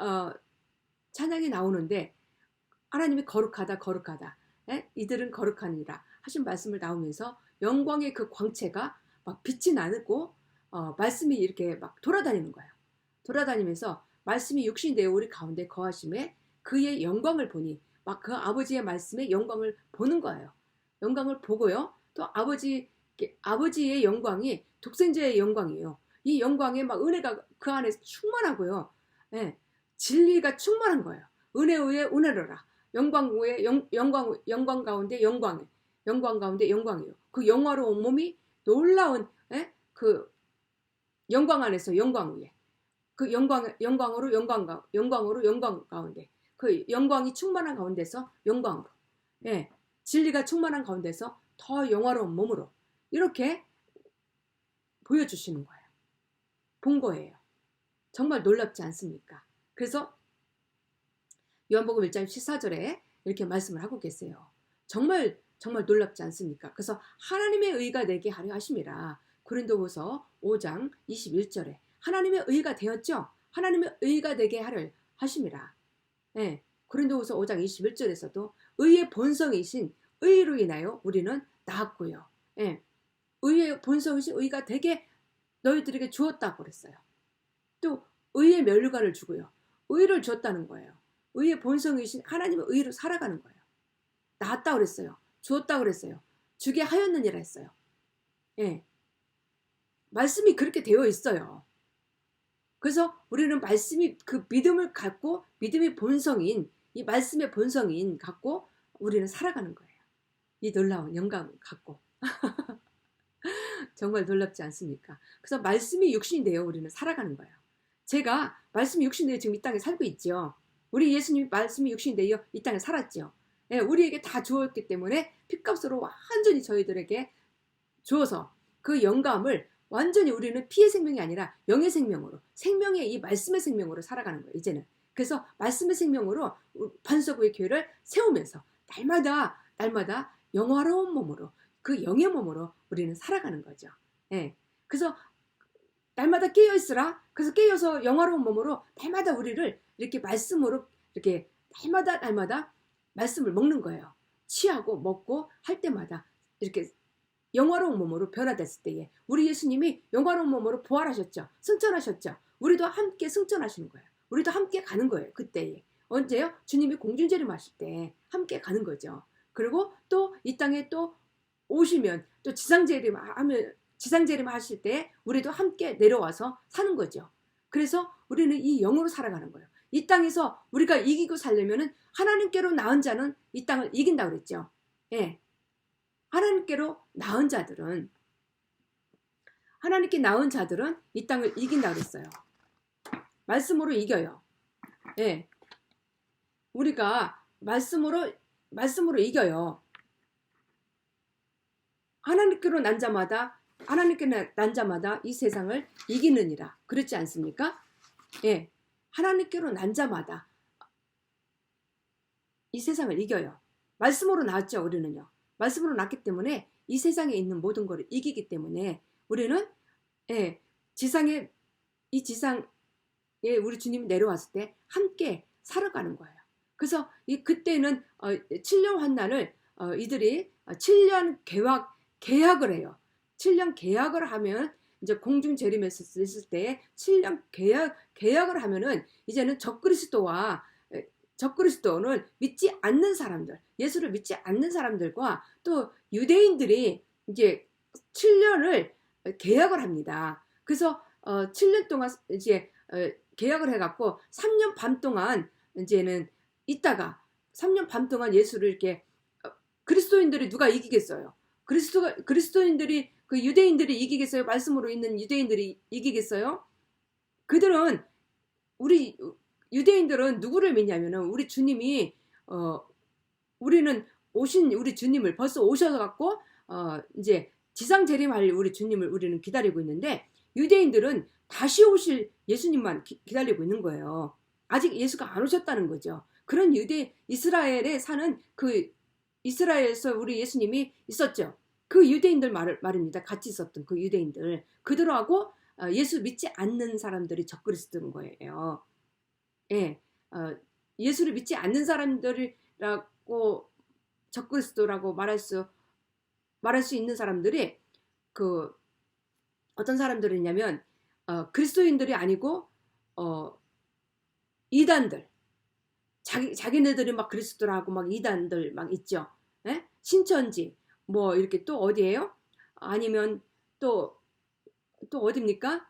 찬양이 나오는데 하나님이 거룩하다 거룩하다. 예? 이들은 거룩하니라 하신 말씀을 나오면서 영광의 그 광채가 막 빛이 나고 말씀이 이렇게 막 돌아다니는 거예요. 돌아다니면서 말씀이 육신이 되어 우리 가운데 거하심에 그의 영광을 보니 막 그 아버지의 말씀에 영광을 보는 거예요. 영광을 보고요. 또 아버지의 영광이 독생자의 영광이에요. 이 영광에 막 은혜가 그 안에 충만하고요. 예, 진리가 충만한 거예요. 은혜 위에 은혜로라. 영광 위에 영광 가운데 영광 가운데 영광이요. 그 영화로운 몸이 놀라운 그 영광 안에서 영광 위에 그 영광으로 영광 가운데 그 영광이 충만한 가운데서 영광으로 진리가 충만한 가운데서 더 영화로운 몸으로 이렇게 보여주시는 거예요. 본 거예요. 정말 놀랍지 않습니까? 그래서 요한복음 1장 14절에 이렇게 말씀을 하고 계세요. 정말 놀랍지 않습니까? 그래서 하나님의 의가 되게 하려 하심이라. 고린도후서 5장 21절에 하나님의 의가 되었죠. 하나님의 의가 되게 하려 하심이라. 고린도후서 5장 21절에서도 의의 본성이신 의로 인하여 우리는 나았고요. 의의 본성이신 의가 되게 너희들에게 주었다고 그랬어요. 또 의의 면류관을 주고요. 의를 줬다는 거예요. 의의 본성이신 하나님의 의로 살아가는 거예요. 나았다 그랬어요. 주었다 그랬어요. 주게 하였느니라 했어요. 말씀이 그렇게 되어 있어요. 그래서 우리는 말씀이 그 믿음을 갖고 믿음의 본성인 이 말씀의 본성인 갖고 우리는 살아가는 거예요. 이 놀라운 영광을 갖고. 정말 놀랍지 않습니까? 그래서 말씀이 육신이 되어 우리는 살아가는 거예요. 제가 말씀이 육신이 되어 지금 이 땅에 살고 있죠. 우리 예수님이 말씀이 육신이 되어 이 땅에 살았죠. 우리에게 다 주었기 때문에 핏값으로 완전히 저희들에게 주어서 그 영감을 완전히 우리는 피의 생명이 아니라 영의 생명으로 생명의 이 말씀의 생명으로 살아가는 거예요. 이제는. 그래서 말씀의 생명으로 반석의 교회를 세우면서 날마다 영화로운 몸으로 그 영의 몸으로 우리는 살아가는 거죠. 그래서 날마다 깨어있으라. 그래서 깨어서 영화로운 몸으로 날마다 우리를 이렇게 말씀으로 이렇게 날마다 말씀을 먹는 거예요. 취하고 먹고 할 때마다 이렇게 영화로운 몸으로 변화됐을 때에 우리 예수님이 영화로운 몸으로 부활하셨죠. 승천하셨죠. 우리도 함께 승천하시는 거예요. 우리도 함께 가는 거예요. 그때에. 언제요? 주님이 공중재림하실 때 함께 가는 거죠. 그리고 또 이 땅에 또 오시면 또 지상재림 하실 때 우리도 함께 내려와서 사는 거죠. 그래서 우리는 이 영으로 살아가는 거예요. 이 땅에서 우리가 이기고 살려면은 하나님께로 나은 자는 이 땅을 이긴다고 그랬죠. 하나님께로 나은 자들은 하나님께 나은 자들은 이 땅을 이긴다고 그랬어요. 말씀으로 이겨요. 우리가 말씀으로 이겨요. 하나님께로 난 자마다 이 세상을 이기느니라. 그렇지 않습니까? 예, 하나님께로 난 자마다 이 세상을 이겨요. 말씀으로 나왔죠. 우리는요. 말씀으로 났기 때문에 이 세상에 있는 모든 것을 이기기 때문에 우리는 예, 이 지상에 우리 주님이 내려왔을 때 함께 살아가는 거예요. 그래서 그때는 7년 환난을 이들이 7년 계약을 해요. 7년 계약을 하면 이제 공중 재림에서 있을 때 7년 계약을 하면은 이제는 적그리스도는 믿지 않는 사람들, 예수를 믿지 않는 사람들과 또 유대인들이 이제 7년을 계약을 합니다. 그래서 7년 동안 이제 계약을 해갖고 3년 반 동안 이제는 있다가 3년 반 동안 예수를 이렇게 그리스도인들이 누가 이기겠어요? 그리스도인들이 그 유대인들이 이기겠어요? 말씀으로 있는 유대인들이 이기겠어요? 그들은 우리 유대인들은 누구를 믿냐면은 우리 주님이 우리는 오신 우리 주님을 벌써 오셔갖고 이제 지상 재림할 우리 주님을 우리는 기다리고 있는데 유대인들은 다시 오실 예수님만 기다리고 있는 거예요. 아직 예수가 안 오셨다는 거죠. 그런 이스라엘에 사는 그 이스라엘에서 우리 예수님이 있었죠. 그 유대인들 말입니다. 같이 있었던 그 유대인들. 그들하고 예수 믿지 않는 사람들이 적그리스도인 거예요. 예, 예수를 믿지 않는 사람들이라고 적그리스도라고 말할 수 있는 사람들이 그 어떤 사람들이냐면 그리스도인들이 아니고 이단들 자기네들이 막 그리스도라고 막 이단들 막 있죠. 예? 신천지 뭐 이렇게 또 어디예요? 아니면 또 어디입니까?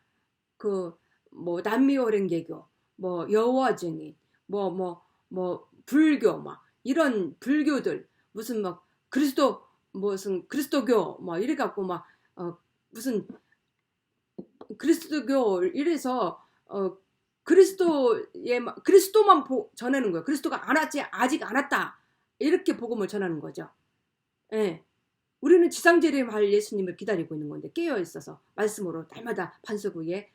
그 뭐 남미오랭개교 뭐 여호와 증인 뭐 불교 막 이런 불교들 무슨 막 무슨 그리스도교 뭐 이래 갖고 막 무슨 그리스도교 이래서 그리스도만 전하는 거예요. 그리스도가 안 왔지 아직 안 왔다 이렇게 복음을 전하는 거죠. 예. 우리는 지상재림할 예수님을 기다리고 있는 건데 깨어 있어서 말씀으로 날마다 반석 위에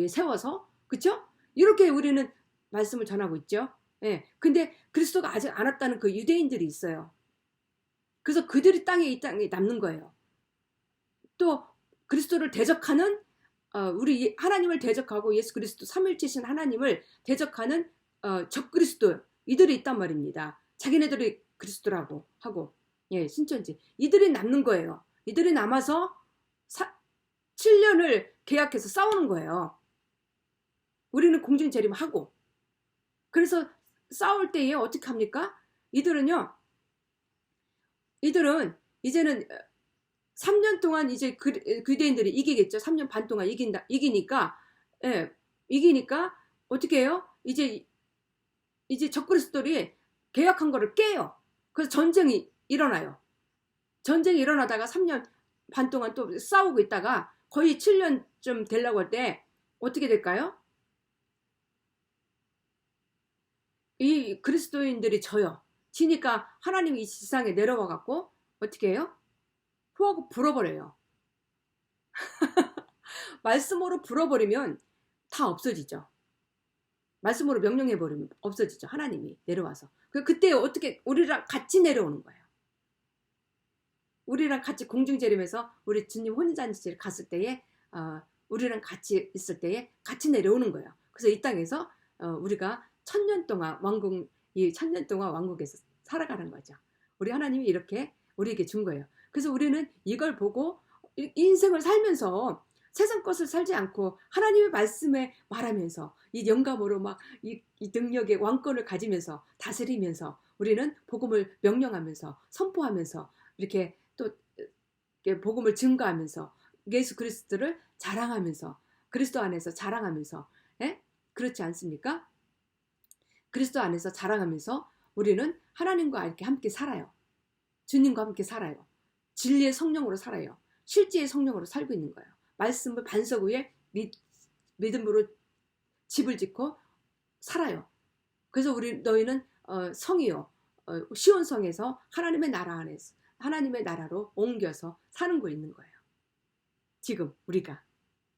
세워서 그렇죠? 이렇게 우리는 말씀을 전하고 있죠. 예. 근데 그리스도가 아직 안 왔다는 그 유대인들이 있어요. 그래서 그들이 이 땅에 남는 거예요. 또 그리스도를 대적하는 우리 하나님을 대적하고 예수 그리스도 삼위일체신 하나님을 대적하는 적그리스도 이들이 있단 말입니다. 자기네들이 그리스도라고 하고 예, 신천지 이들이 남는 거예요. 이들이 남아서 7년을 계약해서 싸우는 거예요. 우리는 공중재림하고 그래서 싸울 때에 어떻게 합니까? 이들은 이제는 3년 동안 이제 유대인들이 이기겠죠. 3년 반 동안 이기니까 어떻게 해요? 이제 적그리스도들이 계약한 거를 깨요. 그래서 전쟁이 일어나요. 전쟁이 일어나다가 3년 반 동안 또 싸우고 있다가 거의 7년쯤 되려고 할 때 어떻게 될까요? 이 그리스도인들이 져요. 지니까 하나님이 이 지상에 내려와 갖고 어떻게 해요? 포하고 불어버려요. 말씀으로 불어버리면 다 없어지죠. 말씀으로 명령해버리면 없어지죠. 하나님이 내려와서. 그때 어떻게 우리랑 같이 내려오는 거예요. 우리랑 같이 공중재림에서 우리 주님 혼인잔치를 갔을 때에 우리랑 같이 있을 때에 같이 내려오는 거예요. 그래서 이 땅에서 우리가 1000년 동안 왕국에서 살아가는 거죠. 우리 하나님이 이렇게 우리에게 준 거예요. 그래서 우리는 이걸 보고 인생을 살면서 세상 것을 살지 않고 하나님의 말씀에 말하면서 이 영감으로 막 이 능력의 왕권을 가지면서 다스리면서 우리는 복음을 명령하면서 선포하면서 이렇게 또 복음을 증거하면서 예수 그리스도를 자랑하면서 그리스도 안에서 자랑하면서 그렇지 않습니까? 그리스도 안에서 자랑하면서 우리는 하나님과 이렇게 함께 살아요. 주님과 함께 살아요. 진리의 성령으로 살아요. 실제의 성령으로 살고 있는 거예요. 말씀을 반석 위에 믿음으로 집을 짓고 살아요. 그래서 너희는 성이요. 시온 성에서 하나님의 나라 안에서 하나님의 나라로 옮겨서 사는 거 있는 거예요. 지금 우리가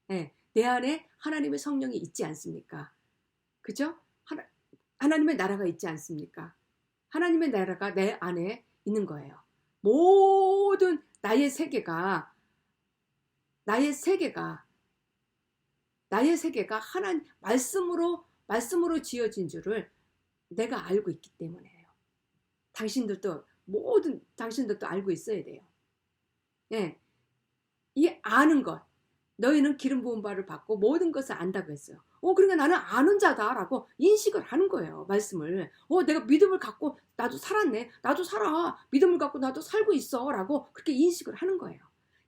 내 안에 하나님의 성령이 있지 않습니까? 그죠? 하나님의 나라가 있지 않습니까? 하나님의 나라가 내 안에 있는 거예요. 모든 나의 세계가 하나님 말씀으로 지어진 줄을 내가 알고 있기 때문에요. 당신들도 알고 있어야 돼요. 예. 이 아는 것, 너희는 기름 부은 바를 받고 모든 것을 안다고 했어요. 그러니까 나는 아는 자다라고 인식을 하는 거예요. 말씀을. 내가 믿음을 갖고 나도 살았네. 나도 살아. 믿음을 갖고 나도 살고 있어. 라고 그렇게 인식을 하는 거예요.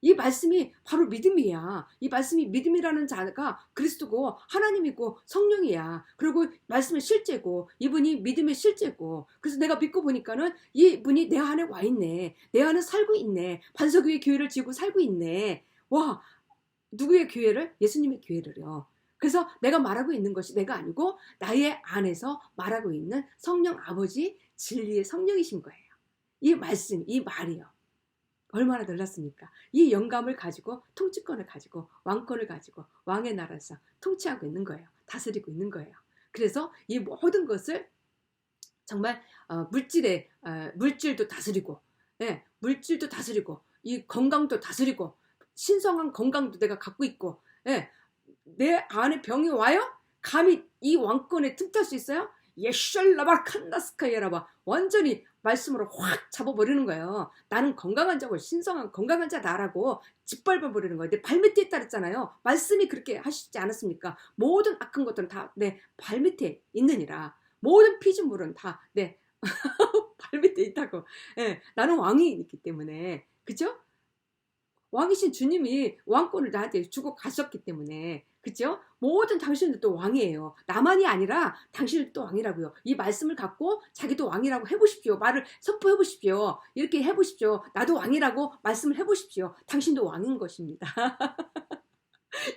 이 말씀이 바로 믿음이야. 이 말씀이 믿음이라는 자가 그리스도고 하나님이고 성령이야. 그리고 말씀의 실제고 이분이 믿음의 실제고. 그래서 내가 믿고 보니까는 이분이 내 안에 와 있네. 내 안에 살고 있네. 반석 위에 교회를 지고 살고 있네. 와, 누구의 교회를? 예수님의 교회를요. 그래서 내가 말하고 있는 것이 내가 아니고 나의 안에서 말하고 있는 성령 아버지 진리의 성령이신 거예요. 이 말씀, 이 말이요. 얼마나 놀랐습니까? 이 영감을 가지고 통치권을 가지고 왕권을 가지고 왕의 나라에서 통치하고 있는 거예요. 다스리고 있는 거예요. 그래서 이 모든 것을 정말 물질도 다스리고 물질도 다스리고 이 건강도 다스리고 신성한 건강도 내가 갖고 있고 내 안에 병이 와요? 감히 이 왕권에 틈탈 수 있어요? 예셜라바 칸다스카이라바 완전히 말씀으로 확 잡아버리는 거예요. 나는 건강한 자고 신성한 건강한 자다라고 짓밟아버리는 거예요. 내 발밑에 있다 그랬잖아요. 말씀이 그렇게 하시지 않았습니까? 모든 악한 것들은 다 내 발밑에 있느니라. 모든 피조물은 다 내 발밑에 있다고. 나는 왕이 있기 때문에. 그죠? 왕이신 주님이 왕권을 나한테 주고 가셨기 때문에. 그죠? 모든 당신들도 왕이에요. 나만이 아니라 당신들도 왕이라고요. 이 말씀을 갖고 자기도 왕이라고 해보십시오. 말을 선포해보십시오. 이렇게 해보십시오. 나도 왕이라고 말씀을 해보십시오. 당신도 왕인 것입니다.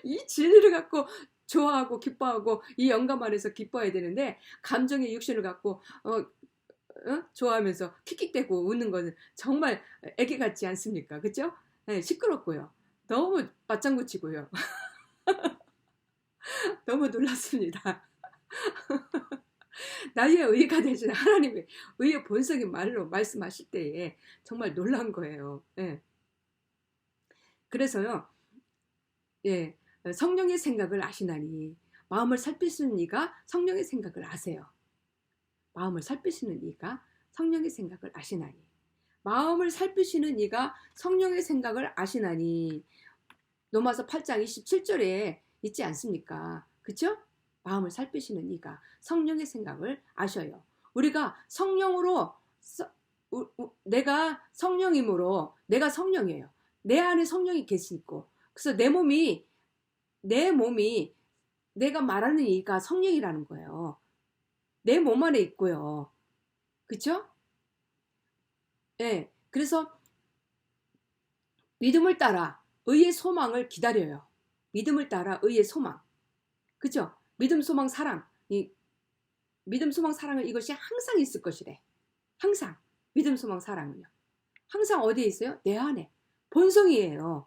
이 진리를 갖고 좋아하고 기뻐하고 이 영감 안에서 기뻐해야 되는데 감정의 육신을 갖고 좋아하면서 킥킥대고 웃는 것은 정말 애기 같지 않습니까? 그죠? 시끄럽고요. 너무 맞장구 치고요. 너무 놀랐습니다. 나의 의가 되신 하나님의 의의 본성인 말로 말씀하실 때에 정말 놀란 거예요. 그래서요. 성령의 생각을 아시나니 마음을 살피시는 이가 성령의 생각을 아세요. 마음을 살피시는 이가 성령의 생각을 아시나니 마음을 살피시는 이가 성령의 생각을 아시나니 로마서 8장 27절에 있지 않습니까? 그렇죠? 마음을 살피시는 이가 성령의 생각을 아셔요. 우리가 성령으로 내가 성령이므로 내가 성령이에요. 내 안에 성령이 계시고 그래서 내 몸이 내가 말하는 이가 성령이라는 거예요. 내 몸 안에 있고요. 그렇죠? 그래서 믿음을 따라 의의 소망을 기다려요. 믿음을 따라 의의 소망. 그죠? 믿음, 소망, 사랑. 믿음, 소망, 사랑은 이것이 항상 있을 것이래. 항상. 믿음, 소망, 사랑은요. 항상 어디에 있어요? 내 안에. 본성이에요.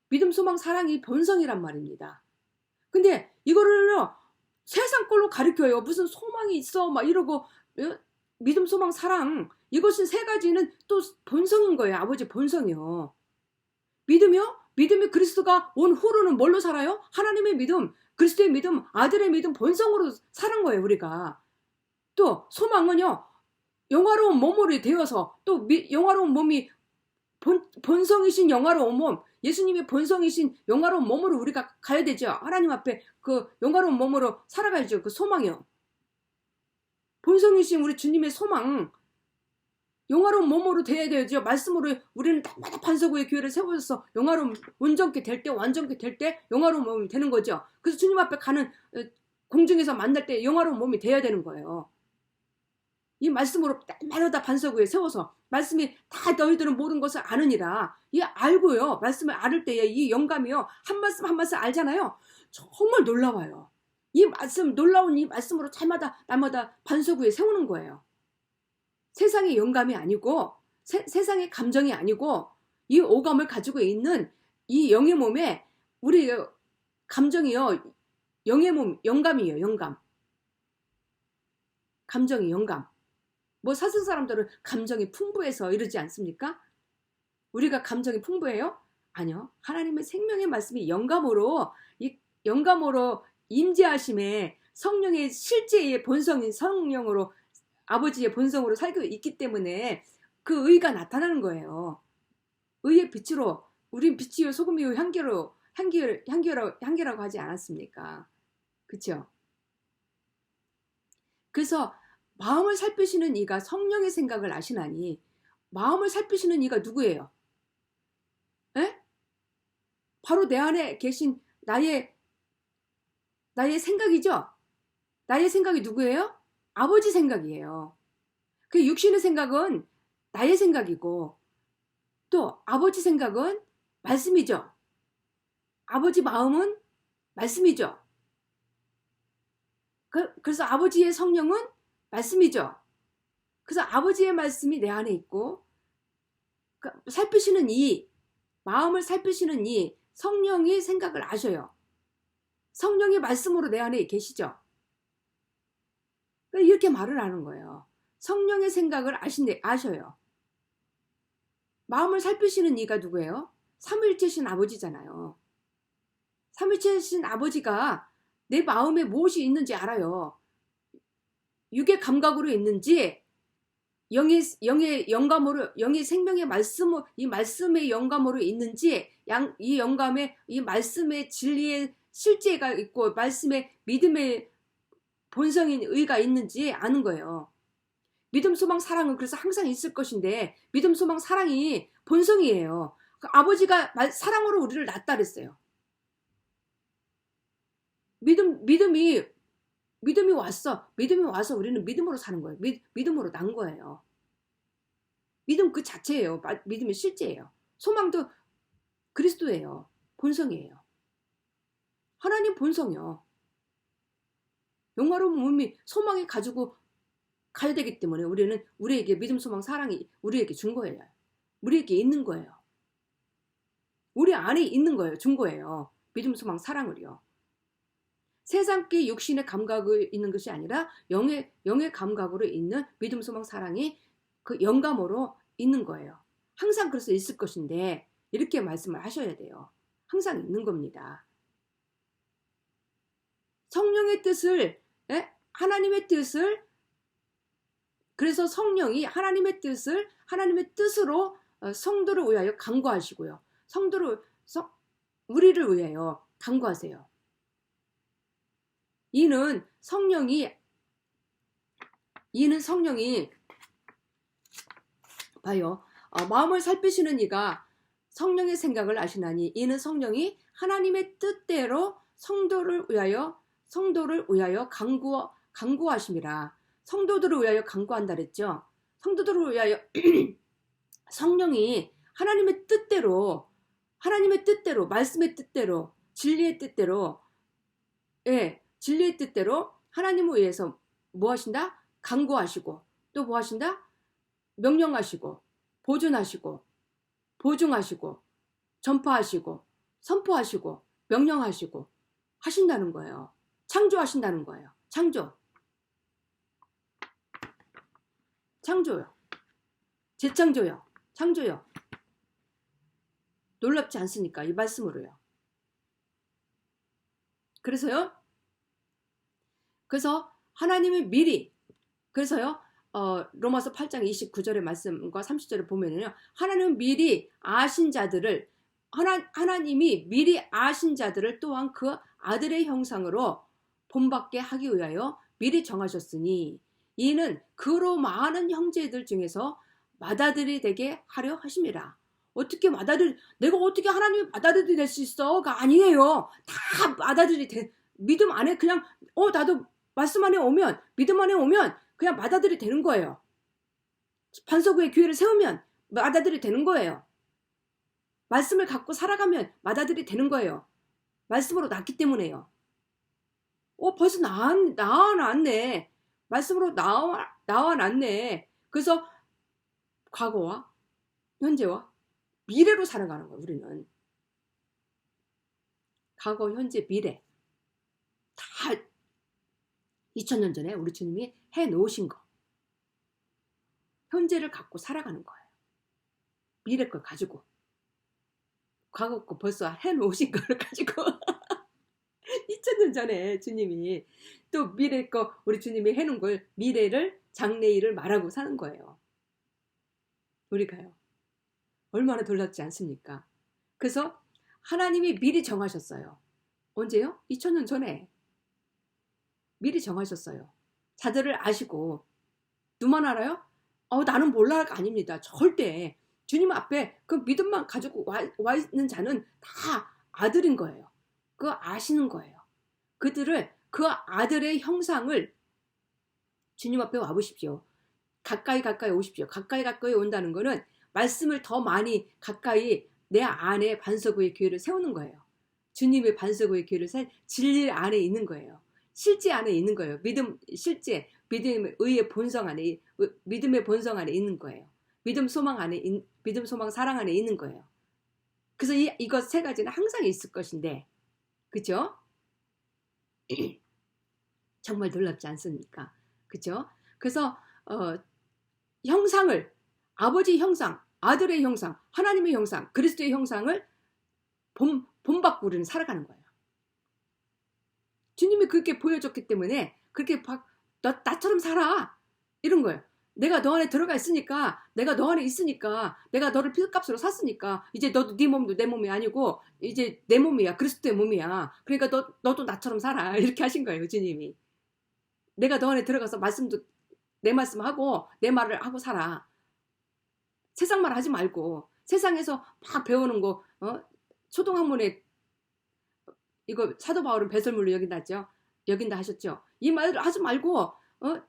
믿음, 소망, 사랑이 본성이란 말입니다. 근데 이거를요, 세상 걸로 가르쳐요. 무슨 소망이 있어. 막 이러고, 믿음, 소망, 사랑. 이것은 세 가지는 또 본성인 거예요. 아버지 본성이요. 믿음이요? 믿음이 그리스도가 온 후로는 뭘로 살아요? 하나님의 믿음, 그리스도의 믿음, 아들의 믿음, 본성으로 사는 거예요, 우리가. 또 소망은요, 영화로운 몸으로 되어서 또 영화로운 몸이 본성이신 영화로운 몸, 예수님의 본성이신 영화로운 몸으로 우리가 가야 되죠. 하나님 앞에 그 영화로운 몸으로 살아가야죠. 그 소망이요. 본성이신 우리 주님의 소망, 영화로운 몸으로 돼야 되죠. 말씀으로 우리는 날마다 반석 위에 교회를 세워서 영화로운 온전케 될 때, 완전케 될 때 영화로운 몸이 되는 거죠. 그래서 주님 앞에 가는 공중에서 만날 때 영화로운 몸이 돼야 되는 거예요. 이 말씀으로 날마다 반석 위에 세워서 말씀이 다 너희들은 모든 것을 아느니라. 이 알고요. 말씀을 알을 때에 이 영감이요. 한 말씀 한 말씀 알잖아요. 정말 놀라워요. 이 말씀, 놀라운 이 말씀으로 날마다 반석 위에 세우는 거예요. 세상의 영감이 아니고 세상의 감정이 아니고 이 오감을 가지고 있는 이 영의 몸에 우리 감정이요. 영의 몸, 영감이에요. 영감. 감정이 영감. 뭐 사슴 사람들은 감정이 풍부해서 이러지 않습니까? 우리가 감정이 풍부해요? 아니요. 하나님의 생명의 말씀이 영감으로 임재하심에 성령의 실제의 본성인 성령으로 아버지의 본성으로 살고 있기 때문에 그 의가 나타나는 거예요. 의의 빛으로 우린 빛이요 소금이요 향기라고 하지 않았습니까? 그렇죠? 그래서 마음을 살피시는 이가 성령의 생각을 아시나니 마음을 살피시는 이가 누구예요? 에? 바로 내 안에 계신 나의 생각이죠? 나의 생각이 누구예요? 아버지 생각이에요. 그 육신의 생각은 나의 생각이고 또 아버지 생각은 말씀이죠. 아버지 마음은 말씀이죠. 그래서 아버지의 성령은 말씀이죠. 그래서 아버지의 말씀이 내 안에 있고 살피시는 마음을 살피시는 성령의 생각을 아셔요. 성령의 말씀으로 내 안에 계시죠. 이렇게 말을 하는 거예요. 성령의 생각을 아셔요. 마음을 살피시는 이가 누구예요? 삼위일체신 아버지잖아요. 삼위일체신 아버지가 내 마음에 무엇이 있는지 알아요. 육의 감각으로 있는지 영의 영감으로, 영의 생명의 말씀으로, 이 말씀의 영감으로 있는지 이 영감에 이 말씀의 진리의 실제가 있고 말씀의 믿음의 본성인 의가 있는지 아는 거예요. 믿음, 소망, 사랑은 그래서 항상 있을 것인데 믿음, 소망, 사랑이 본성이에요. 아버지가 사랑으로 우리를 낳았다 그랬어요. 믿음이 왔어. 믿음이 와서 우리는 믿음으로 사는 거예요. 믿음으로 난 거예요. 믿음 그 자체예요. 믿음의 실제예요. 소망도 그리스도예요. 본성이에요. 하나님 본성이요. 영화로운 몸이 소망이 가지고 가야 되기 때문에 우리에게 믿음, 소망, 사랑이 우리에게 준 거예요. 우리에게 있는 거예요. 우리 안에 있는 거예요. 준 거예요. 믿음, 소망, 사랑을요. 세상계 육신의 감각을 있는 것이 아니라 영의 감각으로 있는 믿음, 소망, 사랑이 그 영감으로 있는 거예요. 항상 그래서 있을 것인데 이렇게 말씀을 하셔야 돼요. 항상 있는 겁니다. 성령의 뜻을, 하나님의 뜻을, 그래서 성령이 하나님의 뜻으로 성도를 위하여 간구하시고요. 우리를 위하여 간구하세요. 이는 성령이 봐요. 마음을 살피시는 이가 성령의 생각을 아시나니 이는 성령이 하나님의 뜻대로 성도를 위하여 간구하심이라. 성도들을 위하여 간구한다 그랬죠. 성도들을 위하여 성령이 하나님의 뜻대로 말씀의 뜻대로 진리의 뜻대로 하나님을 위해서 뭐 하신다? 간구하시고 또 뭐 하신다? 명령하시고 보존하시고 보증하시고 전파하시고 선포하시고 명령하시고 하신다는 거예요. 창조하신다는 거예요. 창조요. 재창조요. 창조요. 놀랍지 않습니까? 이 말씀으로요. 그래서 하나님이 미리 로마서 8장 29절의 말씀과 30절을 보면요. 하나님이 미리 아신 자들을 또한 그 아들의 형상으로 본받게 하기 위하여 미리 정하셨으니 이는 그로 많은 형제들 중에서 맏아들이 되게 하려 하심이라. 내가 어떻게 하나님의 맏아들이 될 수 있어가 아니에요. 다 맏아들이 믿음 안에 그냥 나도 말씀 안에 오면 믿음 안에 오면 그냥 맏아들이 되는 거예요. 반석 위에 교회를 세우면 맏아들이 되는 거예요. 말씀을 갖고 살아가면 맏아들이 되는 거예요. 말씀으로 낳기 때문에요. 벌써 나와놨네. 말씀으로 나와놨네. 그래서 과거와 현재와 미래로 살아가는 거예요. 우리는 과거, 현재, 미래 다 2000년 전에 우리 주님이 해놓으신 거, 현재를 갖고 살아가는 거예요. 미래 걸 가지고, 과거 거 벌써 해놓으신 거를 가지고 2000년 전에 주님이 또 미래 거 우리 주님이 해놓은 걸, 미래를, 장래일을 말하고 사는 거예요. 우리가요. 얼마나 놀랍지 않습니까? 그래서 하나님이 미리 정하셨어요. 언제요? 2000년 전에 미리 정하셨어요. 자들을 아시고. 누만 알아요? 나는 몰라가 아닙니다. 절대. 주님 앞에 그 믿음만 가지고 와 있는 자는 다 아들인 거예요. 그거 아시는 거예요. 그들을, 그 아들의 형상을 주님 앞에 와보십시오. 가까이 오십시오. 가까이 온다는 거는 말씀을 더 많이 가까이 내 안에 반석의 교회를 세우는 거예요. 주님의 반석의 교회를 진리 안에 있는 거예요. 실제 안에 있는 거예요. 실제 믿음의 본성 안에, 믿음의 본성 안에 있는 거예요. 믿음, 소망, 사랑 안에 있는 거예요. 그래서 이것 세 가지는 항상 있을 것인데, 그죠? 정말 놀랍지 않습니까? 그죠? 그래서 형상을, 아버지 형상, 아들의 형상, 하나님의 형상, 그리스도의 형상을 본받고 우리는 살아가는 거예요. 주님이 그렇게 보여줬기 때문에 그렇게 나처럼 살아, 이런 거예요. 내가 너 안에 들어가 있으니까, 내가 너 안에 있으니까, 내가 너를 피값으로 샀으니까 이제 너도 네 몸도 내 몸이 아니고 이제 내 몸이야. 그리스도의 몸이야. 그러니까 너도 나처럼 살아. 이렇게 하신 거예요. 주님이. 내가 너 안에 들어가서 내 말씀하고 내 말을 하고 살아. 세상 말 하지 말고, 세상에서 막 배우는 거, 초등학문에 이거 사도 바울은 배설물로 여긴다 하셨죠. 이 말을 하지 말고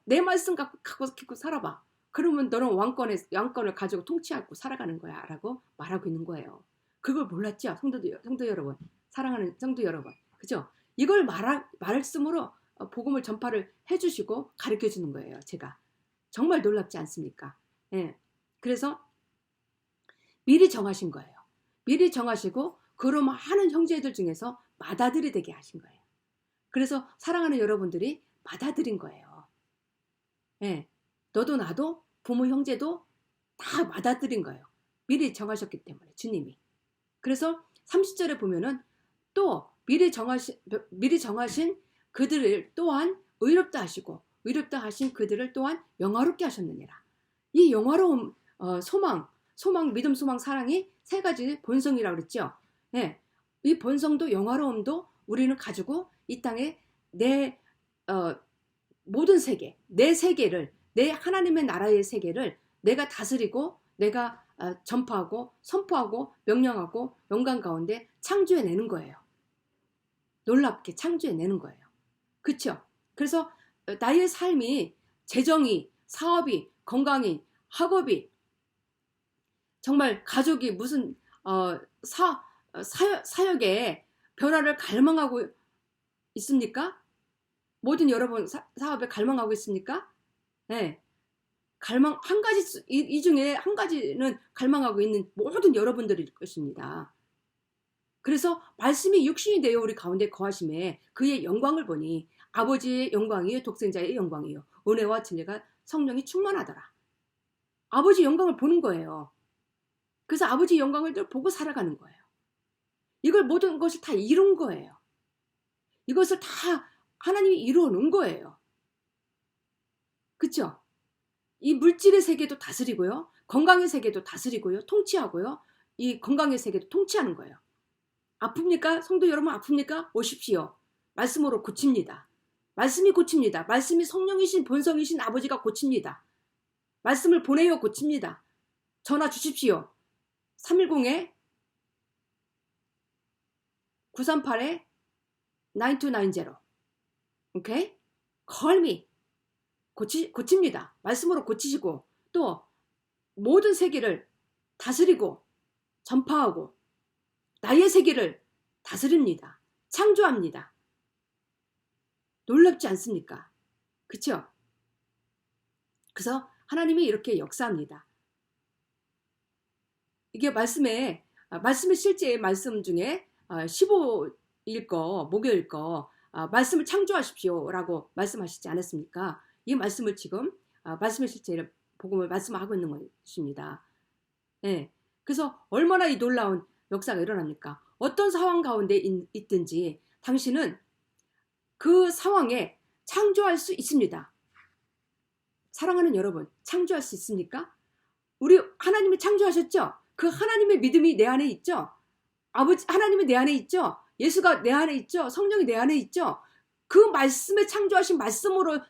내 말씀 갖고 살아봐. 그러면 너는 왕권을 가지고 통치하고 살아가는 거야 라고 말하고 있는 거예요. 그걸 몰랐죠? 성도 여러분, 사랑하는 성도 여러분, 그죠? 이걸 말씀으로 복음을 전파를 해주시고 가르쳐주는 거예요. 제가 정말 놀랍지 않습니까? 예. 그래서 미리 정하신 거예요. 미리 정하시고 그로 많은 형제들 중에서 맏아들이 되게 하신 거예요. 그래서 사랑하는 여러분들이 맏아들인 거예요. 예. 너도 나도 부모 형제도 다 맏아들인 거예요. 미리 정하셨기 때문에 주님이. 그래서 30절에 보면은 또 미리 정하신 그들을 또한 의롭다 하시고, 의롭다 하신 그들을 또한 영화롭게 하셨느니라. 이 영화로움, 소망, 믿음, 소망, 사랑이 세 가지 본성이라고 그랬죠. 예. 이 본성도 영화로움도 우리는 가지고 이 땅에 내 모든 세계, 내 세계를, 내 하나님의 나라의 세계를 내가 다스리고, 내가 전파하고, 선포하고, 명령하고, 영광 가운데 창조해내는 거예요. 놀랍게 창조해내는 거예요. 그렇죠? 그래서 나의 삶이, 재정이, 사업이, 건강이, 학업이, 정말 가족이 무슨 사역에 변화를 갈망하고 있습니까? 모든 여러분 사업에 갈망하고 있습니까? 네. 한 가지, 이 중에 한 가지는 갈망하고 있는 모든 여러분들일 것입니다. 그래서 말씀이 육신이 되어 우리 가운데 거하심에 그의 영광을 보니 아버지의 영광이요 독생자의 영광이요 은혜와 진리가 성령이 충만하더라. 아버지 영광을 보는 거예요. 그래서 아버지 영광을 보고 살아가는 거예요. 이걸 모든 것을 다 이룬 거예요. 이것을 다 하나님이 이루어 놓은 거예요. 그렇죠? 이 물질의 세계도 다스리고요. 건강의 세계도 다스리고요. 통치하고요. 이 건강의 세계도 통치하는 거예요. 아픕니까? 성도 여러분 아픕니까? 오십시오. 말씀으로 고칩니다. 말씀이 고칩니다. 말씀이 성령이신 본성이신 아버지가 고칩니다. 말씀을 보내요 고칩니다. 전화 주십시오. 310-938-9290. 오케이? Call me. 고칩니다. 말씀으로 고치시고 또 모든 세계를 다스리고 전파하고 나의 세계를 다스립니다. 창조합니다. 놀랍지 않습니까? 그쵸? 그래서 하나님이 이렇게 역사합니다. 이게 말씀의 실제 말씀 중에 15일 거, 목요일 거 말씀을 창조하십시오라고 말씀하시지 않았습니까? 이 말씀을 지금 말씀의 실제를 복음을 말씀하고 있는 것입니다. 예. 그래서 얼마나 이 놀라운 역사가 일어납니까? 어떤 상황 가운데 있든지 당신은 그 상황에 창조할 수 있습니다. 사랑하는 여러분, 창조할 수 있습니까? 우리 하나님이 창조하셨죠? 그 하나님의 믿음이 내 안에 있죠? 아버지 하나님이 내 안에 있죠? 예수가 내 안에 있죠? 성령이 내 안에 있죠? 그 말씀에 창조하신 말씀으로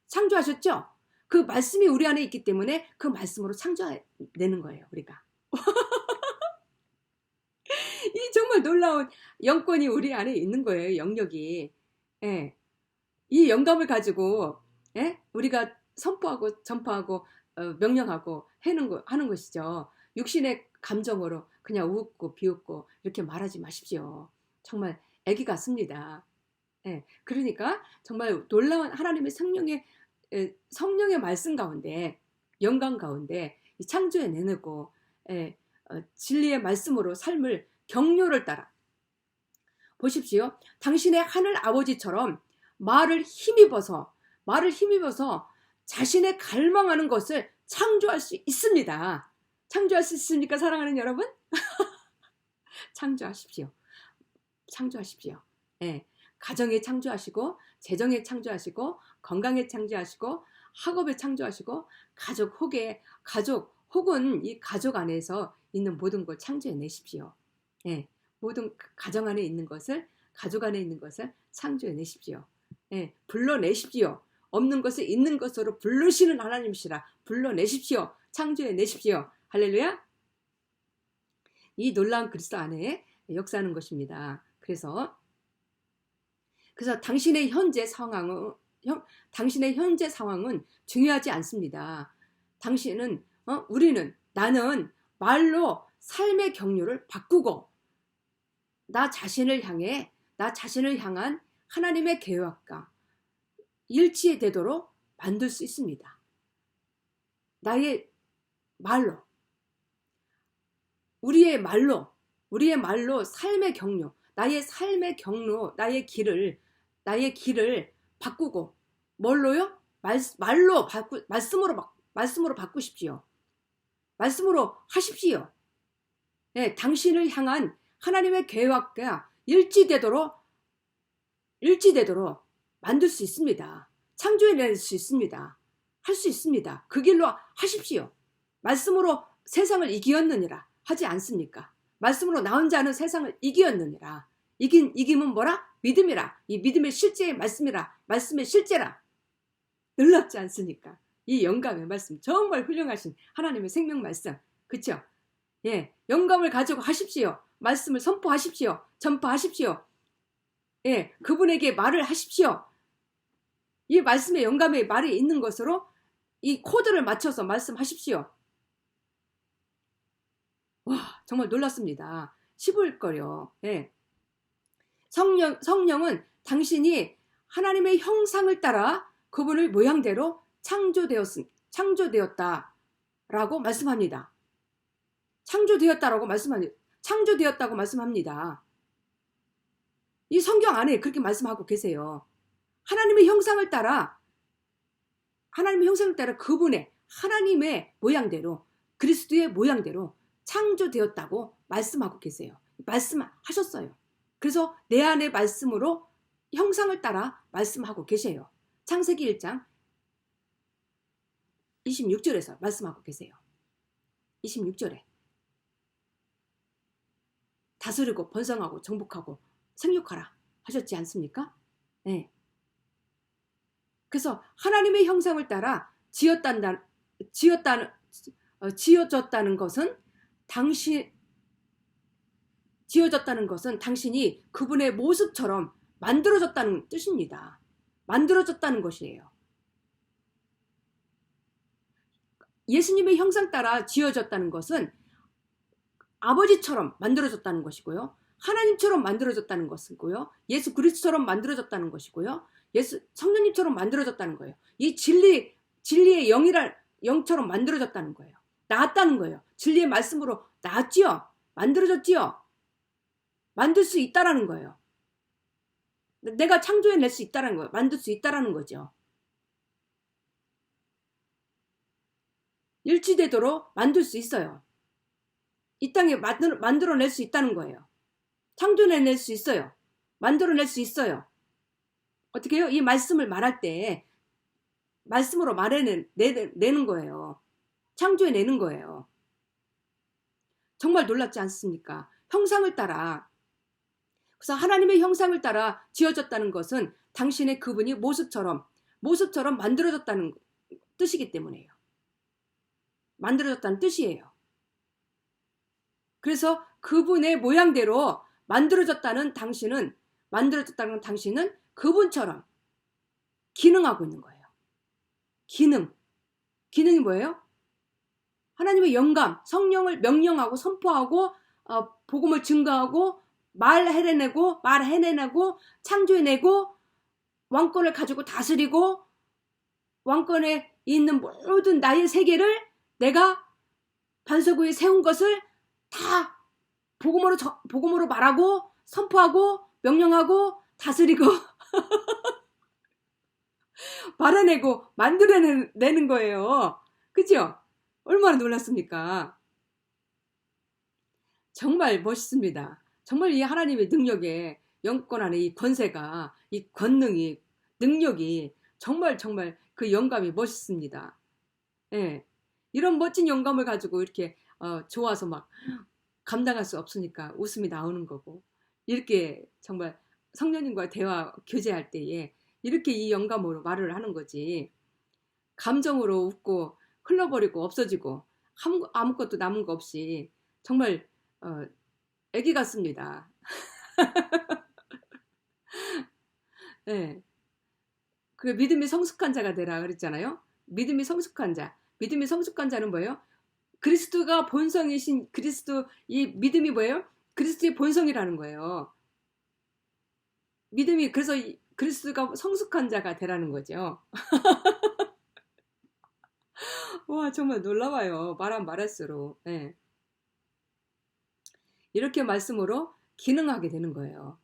창조하셨죠? 그 말씀이 우리 안에 있기 때문에 그 말씀으로 창조해내는 거예요, 우리가. 이 정말 놀라운 영권이 우리 안에 있는 거예요, 영역이. 예. 이 영감을 가지고 우리가 선포하고 전파하고 명령하고 하는 것이죠. 육신의 감정으로 그냥 웃고 비웃고 이렇게 말하지 마십시오. 정말 애기 같습니다. 예. 그러니까 정말 놀라운 하나님의 성령의 말씀 가운데 영감 가운데 창조해내고 진리의 말씀으로 삶을 경륜을 따라 보십시오. 당신의 하늘 아버지처럼 말을 힘입어서 자신의 갈망하는 것을 창조할 수 있습니다. 창조할 수 있습니까, 사랑하는 여러분? 창조하십시오. 예. 가정에 창조하시고, 재정에 창조하시고, 건강에 창조하시고, 학업에 창조하시고, 가족 혹은 이 가족 안에서 있는 모든 걸 창조해내십시오. 예. 모든 가정 안에 있는 것을, 가족 안에 있는 것을 창조해내십시오. 예. 불러내십시오. 없는 것을 있는 것으로 부르시는 하나님이시라. 불러내십시오. 창조해내십시오. 할렐루야. 이 놀라운 그리스도 안에 역사하는 것입니다. 그래서 당신의 현재 상황은 중요하지 않습니다. 나는 말로 삶의 경륜을 바꾸고 나 자신을 향한 하나님의 계획과 일치되도록 만들 수 있습니다. 나의 말로, 우리의 말로 삶의 경로, 나의 길을 바꾸고 뭘로요? 말씀으로 바꾸십시오. 말씀으로 하십시오. 네, 당신을 향한 하나님의 계획과 일치되도록 만들 수 있습니다. 창조해낼 수 있습니다. 할 수 있습니다. 그 길로 하십시오. 말씀으로 세상을 이기었느니라 하지 않습니까? 말씀으로 나온 자는 세상을 이기었느니라. 이김은 뭐라? 믿음이라. 이 믿음의 실제의 말씀이라. 말씀의 실제라. 놀랍지 않습니까? 이 영감의 말씀 정말 훌륭하신 하나님의 생명 말씀. 그렇죠? 예, 영감을 가지고 하십시오. 말씀을 선포하십시오. 전파하십시오. 예, 그분에게 말을 하십시오. 이 말씀의 영감의 말이 있는 것으로 이 코드를 맞춰서 말씀하십시오. 와, 정말 놀랐습니다. 15일거려. 예. 성령은 당신이 하나님의 형상을 따라 그분의 모양대로 창조되었다라고 말씀합니다. 창조되었다고 말씀합니다. 이 성경 안에 그렇게 말씀하고 계세요. 하나님의 형상을 따라 그분의 하나님의 모양대로 그리스도의 모양대로 창조되었다고 말씀하고 계세요. 말씀하셨어요. 그래서 내 안의 말씀으로 형상을 따라 말씀하고 계세요. 창세기 1장 26절에서 말씀하고 계세요. 26절에 다스리고 번성하고 정복하고 생육하라 하셨지 않습니까? 네. 그래서 하나님의 형상을 따라 지어졌다는 것은 당신이 그분의 모습처럼 만들어졌다는 뜻입니다. 만들어졌다는 것이에요. 예수님의 형상 따라 지어졌다는 것은 아버지처럼 만들어졌다는 것이고요. 하나님처럼 만들어졌다는 것이고요. 예수 그리스도처럼 만들어졌다는 것이고요. 성령님처럼 만들어졌다는 거예요. 이 진리의 영처럼 만들어졌다는 거예요. 나았다는 거예요. 진리의 말씀으로 나았지요. 만들어졌지요. 만들 수 있다라는 거예요. 내가 창조해낼 수 있다라는 거예요. 만들 수 있다라는 거죠. 일치되도록 만들 수 있어요. 이 땅에 만들어낼 수 있다는 거예요. 창조해낼 수 있어요. 만들어낼 수 있어요. 어떻게 해요? 이 말씀을 말할 때 말씀으로 내는 거예요. 창조해내는 거예요. 정말 놀랍지 않습니까? 형상을 따라, 그래서 하나님의 형상을 따라 지어졌다는 것은 당신의 그분이 모습처럼 만들어졌다는 뜻이기 때문에요. 만들어졌다는 뜻이에요. 그래서 그분의 모양대로 만들어졌다는 당신은 그분처럼 기능하고 있는 거예요. 기능이 뭐예요? 하나님의 영감, 성령을 명령하고 선포하고 복음을 증거하고 말해내고 창조해내고 왕권을 가지고 다스리고 왕권에 있는 모든 나의 세계를 내가 반석 위에 세운 것을 다 복음으로 말하고 선포하고 명령하고 다스리고 말해내고 만들어내는 거예요. 그죠? 얼마나 놀랐습니까? 정말 멋있습니다. 정말 이 하나님의 능력에 영권 안에 이 권세가, 이 권능이, 능력이 정말 그 영감이 멋있습니다. 예. 이런 멋진 영감을 가지고 이렇게 좋아서 막 감당할 수 없으니까 웃음이 나오는 거고, 이렇게 정말 성령님과 교제할 때에 이렇게 이 영감으로 말을 하는 거지, 감정으로 웃고 흘러버리고 없어지고 아무것도 남은 거 없이 정말 애기 같습니다. 네. 그 믿음이 성숙한 자가 되라 그랬잖아요. 믿음이 성숙한 자는 뭐예요? 그리스도가 본성이신 이 믿음이 뭐예요? 그리스도의 본성이라는 거예요. 믿음이, 그래서 그리스도가 성숙한 자가 되라는 거죠. 와, 정말 놀라워요. 말할수록. 네. 이렇게 말씀으로 기능하게 되는 거예요.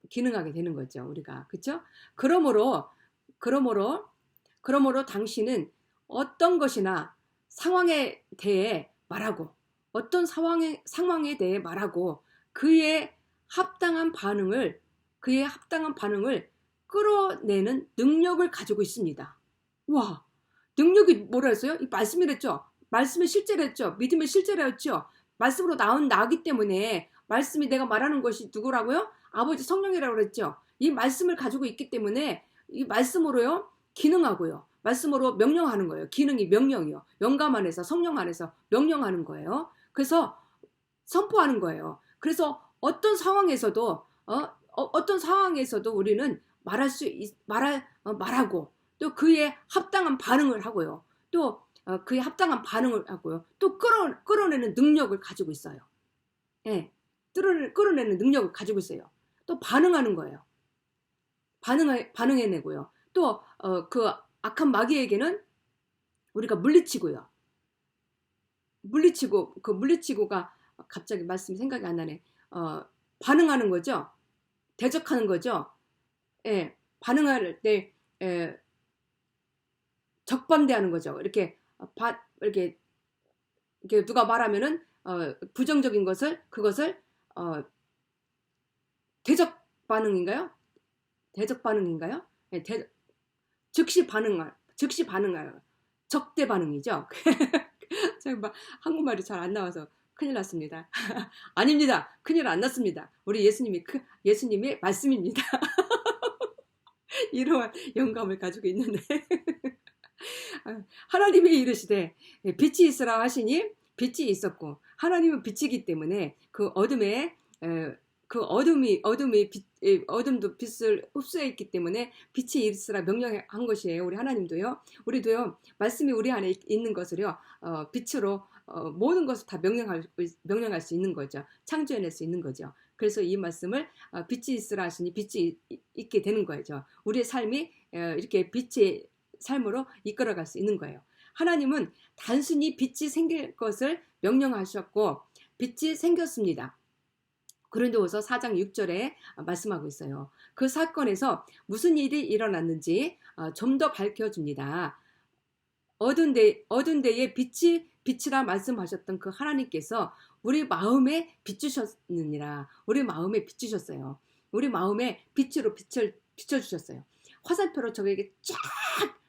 기능하게 되는 거죠, 우리가. 그렇죠? 그러므로 당신은 어떤 것이나 상황에 대해 말하고, 어떤 상황에 대해 말하고, 그의 합당한 반응을 끌어내는 능력을 가지고 있습니다. 와, 능력이 뭐라 했어요? 이 말씀이랬죠. 말씀의 실제랬죠. 믿음의 실제였죠. 말씀으로 나기 때문에, 말씀이 내가 말하는 것이 누구라고요? 아버지 성령이라고 그랬죠. 이 말씀을 가지고 있기 때문에 이 말씀으로요, 기능하고요. 말씀으로 명령하는 거예요. 기능이 명령이요. 영감 안에서, 성령 안에서 명령하는 거예요. 그래서 선포하는 거예요. 그래서 어떤 상황에서도 우리는 말하고, 또 그의 합당한 반응을 하고요. 또 그의 합당한 반응을 하고요. 또 끌어내는 능력을 가지고 있어요. 예, 끌어내는 능력을 가지고 있어요. 또 반응하는 거예요. 반응해내고요. 또 그 악한 마귀에게는 우리가 물리치고요. 물리치고가 갑자기 말씀이 생각이 안 나네. 반응하는 거죠. 대적하는 거죠. 예, 반응할 때 적반대하는 거죠. 이렇게 누가 말하면은 부정적인 그것을 대적 반응인가요? 네, 즉시 반응하요. 적대 반응이죠. 제가 한국말이 잘 안 나와서 큰일 났습니다. 아닙니다. 큰일 안 났습니다. 우리 예수님의 말씀입니다. 이러한 영감을 가지고 있는데 하나님이 이르시되 빛이 있으라 하시니 빛이 있었고, 하나님은 빛이기 때문에 어둠도 빛을 흡수했기 때문에 빛이 있으라 명령한 것이에요. 우리 하나님도요. 우리도요. 말씀이 우리 안에 있는 것을요. 빛으로 모든 것을 다 명령할 수 있는 거죠. 창조해낼 수 있는 거죠. 그래서 이 말씀을 빛이 있으라 하시니 빛이 있게 되는 거죠. 우리의 삶이 이렇게 빛의 삶으로 이끌어갈 수 있는 거예요. 하나님은 단순히 빛이 생길 것을 명령하셨고 빛이 생겼습니다. 고린도후서 4장 6절에 말씀하고 있어요. 그 사건에서 무슨 일이 일어났는지 좀 더 밝혀줍니다. 어두운 데에 빛이라 말씀하셨던 그 하나님께서 우리 마음에 비추셨느니라. 우리 마음에 비추셨어요. 우리 마음에 빛으로 비춰주셨어요. 화살표로 저에게 쫙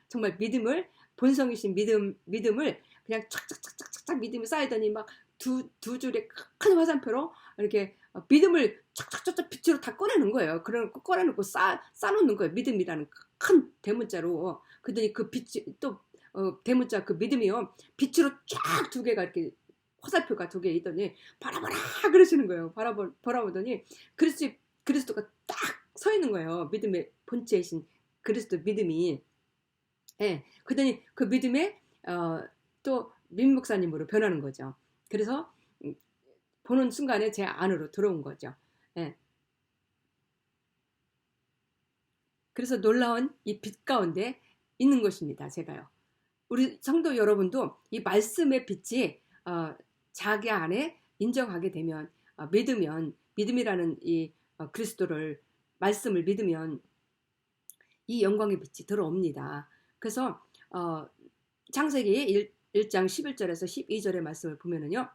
정말 믿음을, 본성이신 믿음을 그냥 착착착착착 믿음이 쌓이더니 막 두 줄의 큰 화살표로 이렇게 믿음을 착착착착 빛으로 다 꺼내는 거예요. 그래놓고 꺼내놓고 쌓아놓는 거예요. 믿음이라는 큰 대문자로. 그러더니 그 빛이 또 대문자 그 믿음이요. 빛으로 쫙 두 개가 이렇게 화살표가 두 개 있더니 바라보라 그러시는 거예요. 바라보더니 그리스도가 딱 서 있는 거예요. 믿음의 본체이신 그리스도 믿음이. 예. 그러더니 그 믿음에 또 민 목사님으로 변하는 거죠. 그래서 보는 순간에 제 안으로 들어온 거죠. 예. 그래서 놀라운 이 빛 가운데 있는 것입니다. 제가요. 우리 성도 여러분도 이 말씀의 빛이 자기 안에 인정하게 되면 믿음이라는 이 그리스도를 말씀을 믿으면 이 영광의 빛이 들어옵니다. 그래서 창세기 1장 11절에서 12절의 말씀을 보면은요.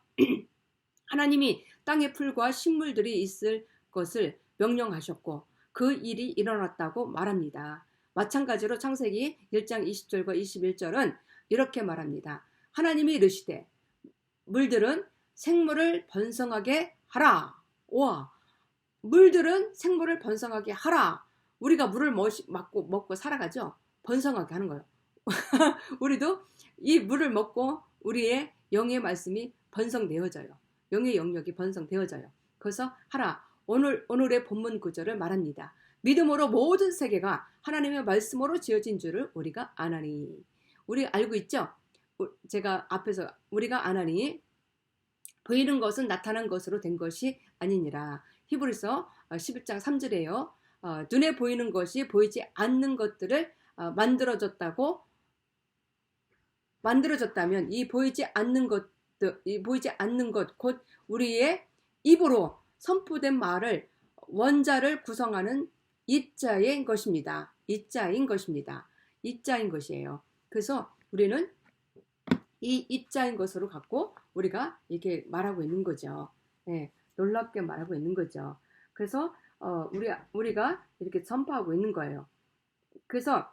하나님이 땅의 풀과 식물들이 있을 것을 명령하셨고 그 일이 일어났다고 말합니다. 마찬가지로 창세기 1장 20절과 21절은 이렇게 말합니다. 하나님이 이르시되 물들은 생물을 번성하게 하라. 와, 물들은 생물을 번성하게 하라. 우리가 물을 먹고 살아가죠. 번성하게 하는 거예요. 우리도 이 물을 먹고 우리의 영의 말씀이 번성되어져요. 영의 영역이 번성되어져요. 그래서 하라. 오늘의 본문 구절을 말합니다. 믿음으로 모든 세계가 하나님의 말씀으로 지어진 줄을 우리가 아나니. 우리 알고 있죠? 제가 앞에서 우리가 아나니 보이는 것은 나타난 것으로 된 것이 아니니라. 히브리서 11장 3절에요. 눈에 보이는 것이 보이지 않는 것들을 만들어졌다면 이 보이지 않는 것 곧 우리의 입으로 선포된 말을 원자를 구성하는 입자인 것입니다. 입자인 것이에요. 그래서 우리는 이 입자인 것으로 갖고 우리가 이렇게 말하고 있는 거죠. 네, 놀랍게 말하고 있는 거죠. 그래서 우리가 이렇게 선포하고 있는 거예요. 그래서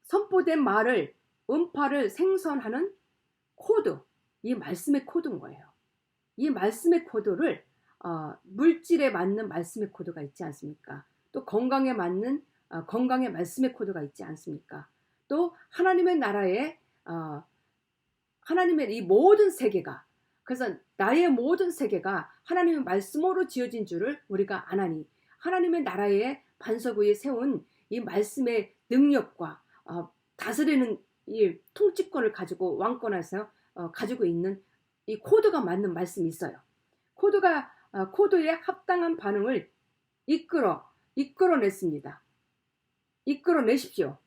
선포된 말을 음파를 생성하는 코드, 이 말씀의 코드인 거예요. 이 말씀의 코드를 물질에 맞는 말씀의 코드가 있지 않습니까? 또 건강에 맞는 건강의 말씀의 코드가 있지 않습니까? 또 하나님의 나라에 하나님의 이 모든 세계가, 그래서 나의 모든 세계가 하나님의 말씀으로 지어진 줄을 우리가 아나니, 하나님의 나라의 반석 위에 세운 이 말씀의 능력과 다스리는 이 통치권을 가지고 왕권에서 가지고 있는 이 코드가 맞는 말씀이 있어요. 코드에 합당한 반응을 이끌어냈습니다. 이끌어내십시오.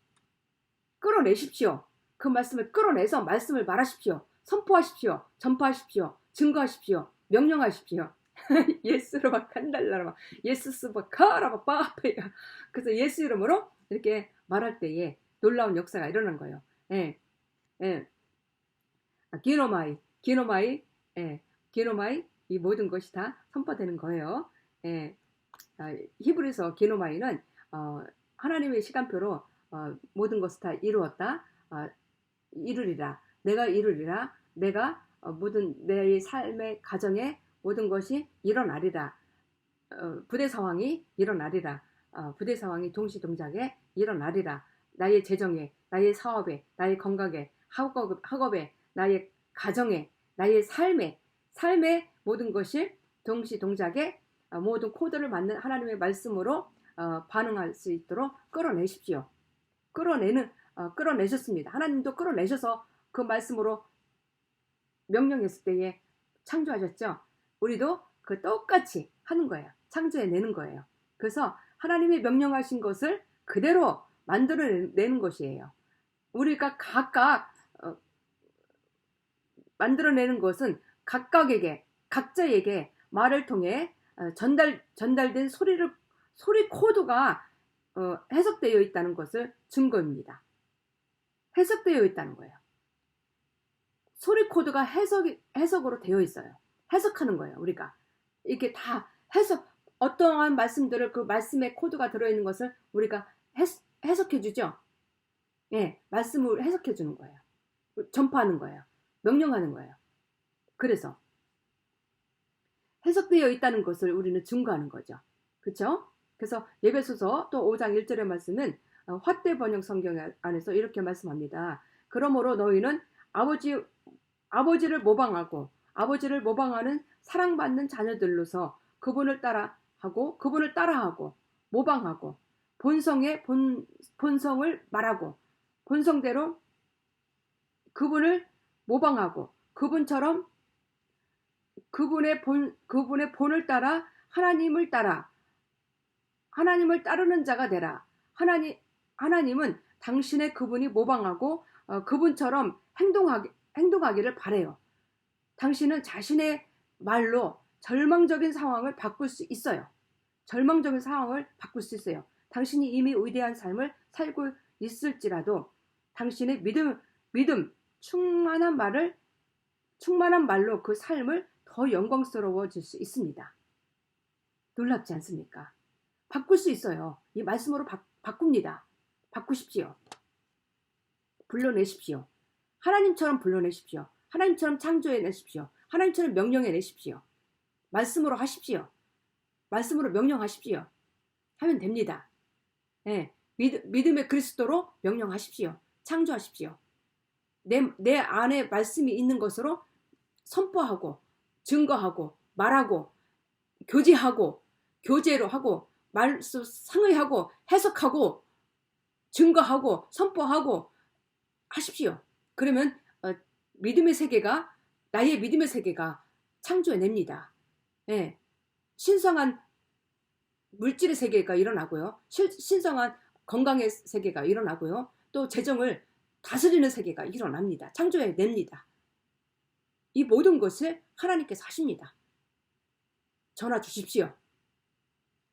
끌어내십시오. 그 말씀을 끌어내서 말씀을 말하십시오. 선포하십시오. 전파하십시오. 증거하십시오. 명령하십시오. 예수로 간달라라 예수스바 카라바 빠페야. 그래서 예수 이름으로 이렇게 말할 때에 놀라운 역사가 일어난 거예요. 예, 예. 기노마이, 예, 기노마이 이 모든 것이 다 선포되는 거예요. 예, 히브리서 기노마이는 하나님의 시간표로 모든 것을 다 이루었다. 이루리라. 내가 이루리라. 내가 모든 내 삶의 가정에 모든 것이 일어나리라. 부대 상황이 일어나리라. 부대 상황이 동시동작에 일어나리라. 나의 재정에, 나의 사업에, 나의 건강에, 학업에, 나의 가정에, 나의 삶의 모든 것이 동시동작에 모든 코드를 맞는 하나님의 말씀으로 반응할 수 있도록 끌어내십시오. 끌어내셨습니다. 하나님도 끌어내셔서 그 말씀으로 명령했을 때에 창조하셨죠. 우리도 그 똑같이 하는 거예요. 창조해내는 거예요. 그래서 하나님이 명령하신 것을 그대로 만들어내는 것이에요. 우리가 각각 만들어내는 것은 각자에게 말을 통해 전달된 소리 코드가 해석되어 있다는 것을 증거입니다. 해석되어 있다는 거예요. 소리 코드가 해석으로 되어 있어요. 해석하는 거예요. 우리가 이렇게 다 어떠한 말씀들을 그 말씀의 코드가 들어있는 것을 우리가 해석해 주죠. 예, 말씀을 해석해 주는 거예요. 전파하는 거예요. 명령하는 거예요. 그래서 해석되어 있다는 것을 우리는 증거하는 거죠. 그렇죠? 그래서 예배소서 또 5장 1절의 말씀은 화대 번역 성경 안에서 이렇게 말씀합니다. 그러므로 너희는 아버지를 모방하는 사랑받는 자녀들로서 그분을 따라하고 모방하고 본성을 말하고 본성대로 그분을 모방하고 그분처럼 그분의 본을 따라 하나님을 따르는 자가 되라. 하나님은 당신의 그분이 모방하고 그분처럼 행동하기를 바래요. 당신은 자신의 말로 절망적인 상황을 바꿀 수 있어요. 절망적인 상황을 바꿀 수 있어요. 당신이 이미 위대한 삶을 살고 있을지라도 당신의 믿음, 충만한 말로 그 삶을 더 영광스러워질 수 있습니다. 놀랍지 않습니까? 바꿀 수 있어요. 이 말씀으로 바꿉니다. 바꾸십시오. 불러내십시오. 하나님처럼 불러내십시오. 하나님처럼 창조해내십시오. 하나님처럼 명령해내십시오. 말씀으로 하십시오. 말씀으로 명령하십시오. 하면 됩니다. 네, 믿음의 그리스도로 명령하십시오. 창조하십시오. 내 안에 말씀이 있는 것으로 선포하고 증거하고 말하고 교제하고 교제로 하고 말씀 상의하고 해석하고 증거하고 선포하고 하십시오. 그러면 믿음의 세계가 나의 믿음의 세계가 창조해냅니다. 예, 신성한 물질의 세계가 일어나고요. 신성한 건강의 세계가 일어나고요. 또 재정을 다스리는 세계가 일어납니다. 창조해냅니다. 이 모든 것을 하나님께서 하십니다. 전화 주십시오.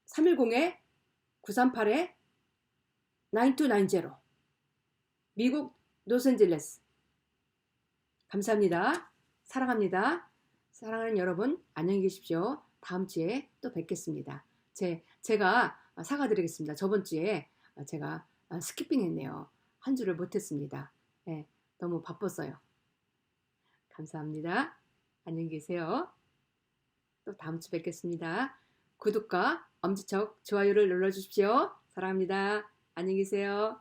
310-938-9290 미국 로스앤젤레스. 감사합니다. 사랑합니다. 사랑하는 여러분 안녕히 계십시오. 다음 주에 또 뵙겠습니다. 제가 사과드리겠습니다. 저번 주에 제가 스키핑 했네요. 한 주를 못했습니다. 네, 너무 바빴어요. 감사합니다. 안녕히 계세요. 또 다음 주 뵙겠습니다. 구독과 엄지척 좋아요를 눌러주십시오. 사랑합니다. 안녕히 계세요.